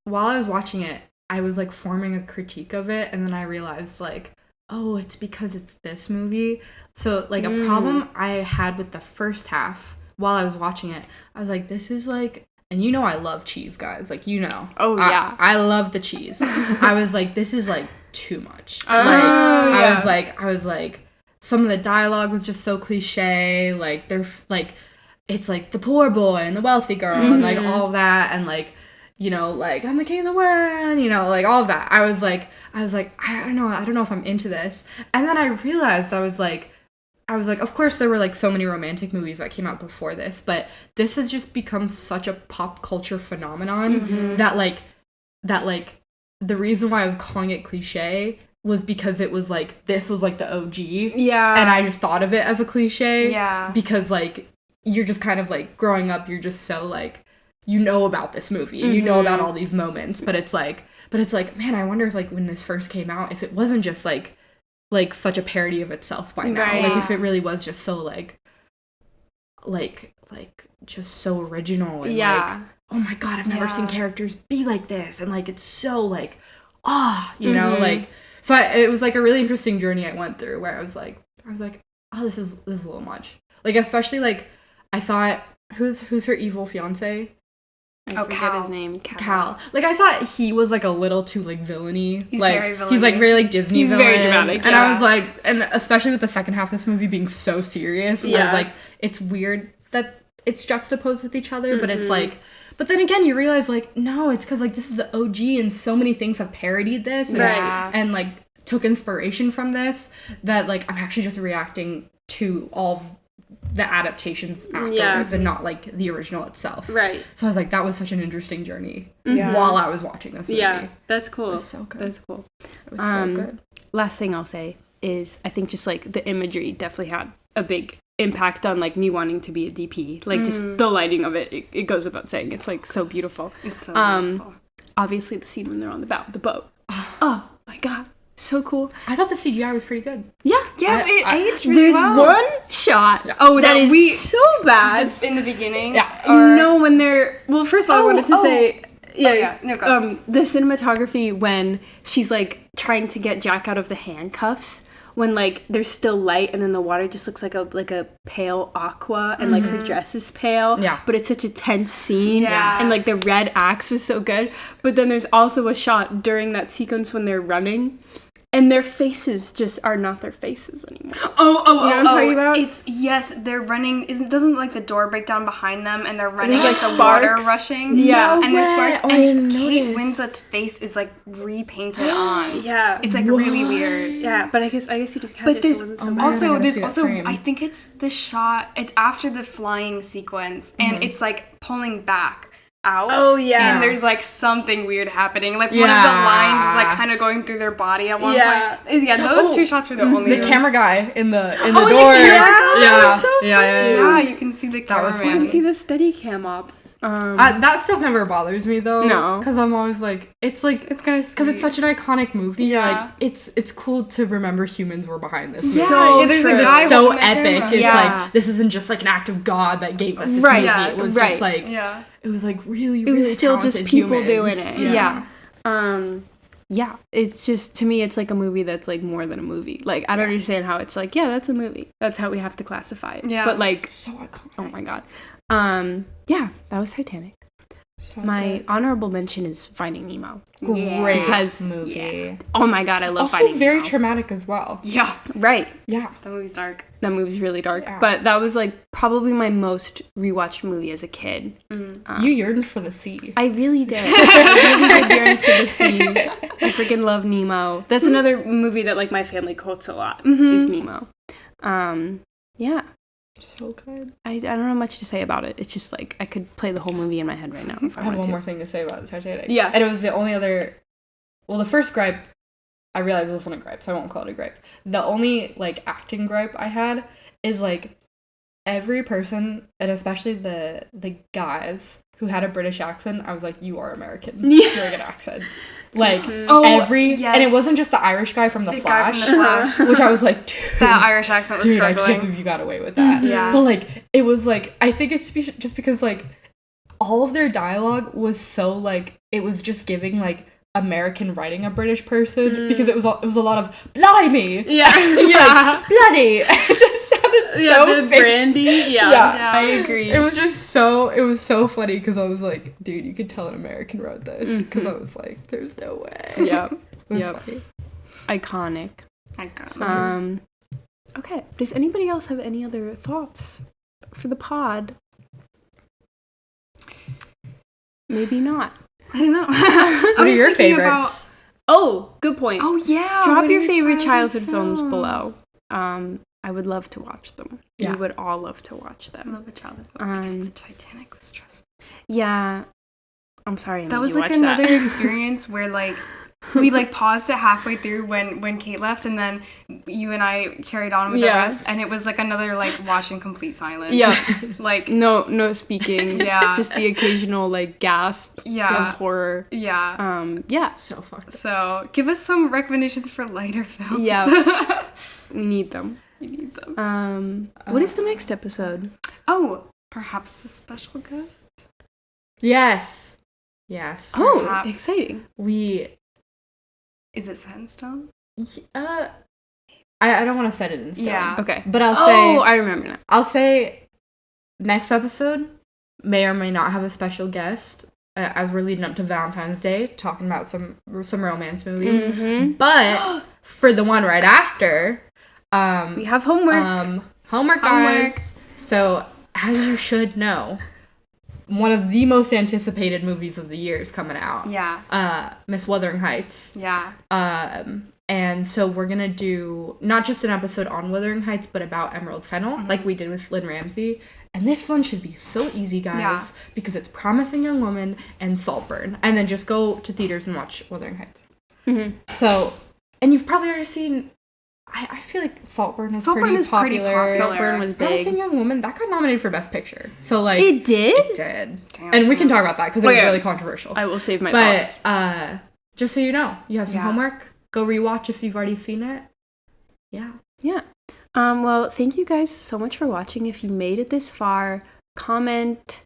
while I was watching it, I was like forming a critique of it, and then I realized like, oh, it's because it's this movie. So like a problem I had with the first half while I was watching it, I was like, this is like, and you know I love cheese, guys. Like, you know. Oh, yeah. I love the cheese. I was like, this is like too much. yeah. I was like, some of the dialogue was just so cliche. Like, they're like, it's like the poor boy and the wealthy girl and like all of that, and like, you know, like I'm the king of the world, you know, like all of that. I was like, I don't know if I'm into this. And then I realized I was like, of course there were like so many romantic movies that came out before this, but this has just become such a pop culture phenomenon that the reason why I was calling it cliche was because it was like, this was like the OG. Yeah. And I just thought of it as a cliche. Yeah. Because like, you're just kind of like growing up, you're just so like, you know about this movie, you know about all these moments, but it's like, man, I wonder if like when this first came out, if it wasn't just like such a parody of itself by now, Right. like if it really was just so like just so original and like, oh my god, I've never seen characters be like this, and like it's so like, you know, like, so it was like a really interesting journey I went through where I was like, oh, this is a little much, like especially like I thought, who's her evil fiance? I forget Cal. his name. Cal. Like, I thought he was, like, a little too, like, villainy. He's like, very he's, like, very, like, Disney He's villain. very dramatic, And yeah. I was, like, and especially with the second half of this movie being so serious, I Yeah. was, like, it's weird that it's juxtaposed with each other, but it's, like, but then again, you realize, like, no, it's because, like, this is the OG, and so many things have parodied this, and, Right. and like, took inspiration from this, that, like, I'm actually just reacting to all of the adaptations afterwards and not like the original itself. Right. So I was like, that was such an interesting journey while I was watching this movie. Yeah, that's cool. It was so good. That's cool. It was so good. Last thing I'll say is I think just like the imagery definitely had a big impact on like me wanting to be a DP. Like just the lighting of it, it goes without saying. It's like so beautiful. It's so beautiful. Obviously the scene when they're on the boat. Oh my god. So cool. I thought the CGI was pretty good. Yeah. Yeah, it aged really There's well. one shot. Oh, that is so bad. In the beginning? Yeah. No, when they're... Well, first of all, I wanted to say... yeah. No, go. The cinematography when she's, like, trying to get Jack out of the handcuffs, when, like, there's still light and then the water just looks like a pale aqua and, like, her dress is pale. Yeah. But it's such a tense scene. Yeah. And, like, the red axe was so good. But then there's also a shot during that sequence when they're running and their faces just are not their faces anymore. Oh, You know what I'm talking about? It's, yes, they're running, doesn't like the door break down behind them and they're running There's, like like, the water sparks. rushing. Yeah. And there's sparks. Oh, I and didn't Kate notice. Winslet's face is like repainted on. Yeah. It's like really weird. Yeah, but I guess you didn't catch But it, there's so it wasn't so man, bad. I also, gotta there's see that also, frame. I think it's the shot, it's after the flying sequence and it's like pulling back out. Oh, yeah. And there's like something weird happening. Like one of the Yeah. lines is like kind of going through their body at one Yeah. point. Yeah, those two shots were the only The camera guy in the Oh, door. the camera guy! Yeah. So Yeah, you can see the That was cameraman. You can see the steady cam up. That stuff never bothers me though. No. Because I'm always like, it's kind of because it's such an iconic movie. Yeah. Like it's cool to remember humans were behind this movie. Yeah, So there's true. a guy It's so holding the epic. camera. It's Yeah. like, this isn't just like an act of God that gave us this Right, movie. yes, It was right. just like, Yeah. it was like really, It really was still just talented people humans. doing it. Yeah. Yeah. It's just, to me, it's like a movie that's like more than a movie. Like, I don't understand how it's like, yeah, that's a movie. That's how we have to classify it. Yeah. But like, So iconic. oh my god. Yeah, that was Titanic. So My good. honorable mention is Finding Nemo. Great Because- movie. Oh my god, I love Also Finding very Nemo. traumatic as well. Yeah. Right. Yeah. The movie's dark. That movie's really dark. Yeah. But that was like probably my most rewatched movie as a kid. You yearned for the sea. I really did. I really did yearn for the sea. I freaking love Nemo. That's another movie that like my family quotes a lot. Is Nemo. Yeah. So good. I don't know much to say about it. It's just like I could play the whole movie in my head right now if I I have wanted one to. more thing to say about the Titanic. Yeah. And it was the only other. Well, the first gripe, I realized it wasn't a gripe, so I won't call it a gripe. The only like acting gripe I had is like every person, and especially the guys who had a British accent, I was like, you are American during an accent. Like, and it wasn't just the Irish guy from The Flash, guy from The Flash. which I was like, dude, that Irish accent was dude, struggling. I can't believe you got away with that. Yeah. But, like, it was, like, I think it's just because, like, all of their dialogue was so, like, it was just giving, like, American writing a British person, because it was a lot of blimey, Yeah. like, bloody. It just sounded so the fake. brandy. Yeah, I agree. It was so funny because I was like, dude, you could tell an American wrote this, because I was like, there's no way. Yeah. It was funny. Iconic. Iconic. Okay. Does anybody else have any other thoughts for the pod? Maybe not. I don't know. What are your favorites? Oh, good point. Oh yeah. Drop what your are favorite childhood films below. I would love to watch them. Yeah. We would all love to watch I them. love a childhood film because the Titanic was stressful. Yeah. I'm sorry. That was like another experience where like we like paused it halfway through when Kate left, and then you and I carried on with the rest, and it was like another like watching complete silence. Yeah. Like no speaking. Yeah. Just the occasional like gasp Yeah. of horror. Yeah. Yeah. So fucked up. So give us some recommendations for lighter films. Yeah. We need them. We need them. What is the next episode? Oh, perhaps a special guest. Yes. Oh, Perhaps. exciting. Is it set in stone? I don't want to set it in stone. Yeah. Okay. But I'll say I remember now. I'll say next episode may or may not have a special guest, as we're leading up to Valentine's Day, talking about some romance movie. Mm-hmm. But for the one right after, We have homework. Homework, guys. So, as you should know, one of the most anticipated movies of the year is coming out. Yeah. Miss Wuthering Heights. Yeah. And so we're gonna do not just an episode on Wuthering Heights, but about Emerald Fennel, like we did with Lynn Ramsey. And this one should be so easy, guys, because it's Promising Young Woman and Saltburn. And then just go to theaters and watch Wuthering Heights. Mm-hmm. So, and you've probably already seen, I feel like Saltburn is pretty popular. Saltburn was Promising big. Young Woman, that got nominated for Best Picture. So, like... It did? It did. Damn. And we can talk about that, because it was really controversial. I will save my thoughts. But, just so you know, you have some homework. Go rewatch if you've already seen it. Yeah. Yeah. Well, thank you guys so much for watching. If you made it this far, comment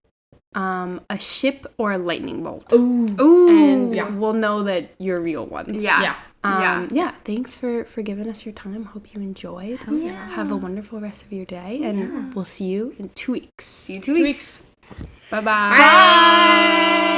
a ship or a lightning bolt. Ooh. And we'll know that you're real ones. Yeah. Yeah. Thanks for giving us your time. Hope you enjoyed. Have a wonderful rest of your day. And we'll see you in 2 weeks. See you 2 weeks. Bye-bye. Bye.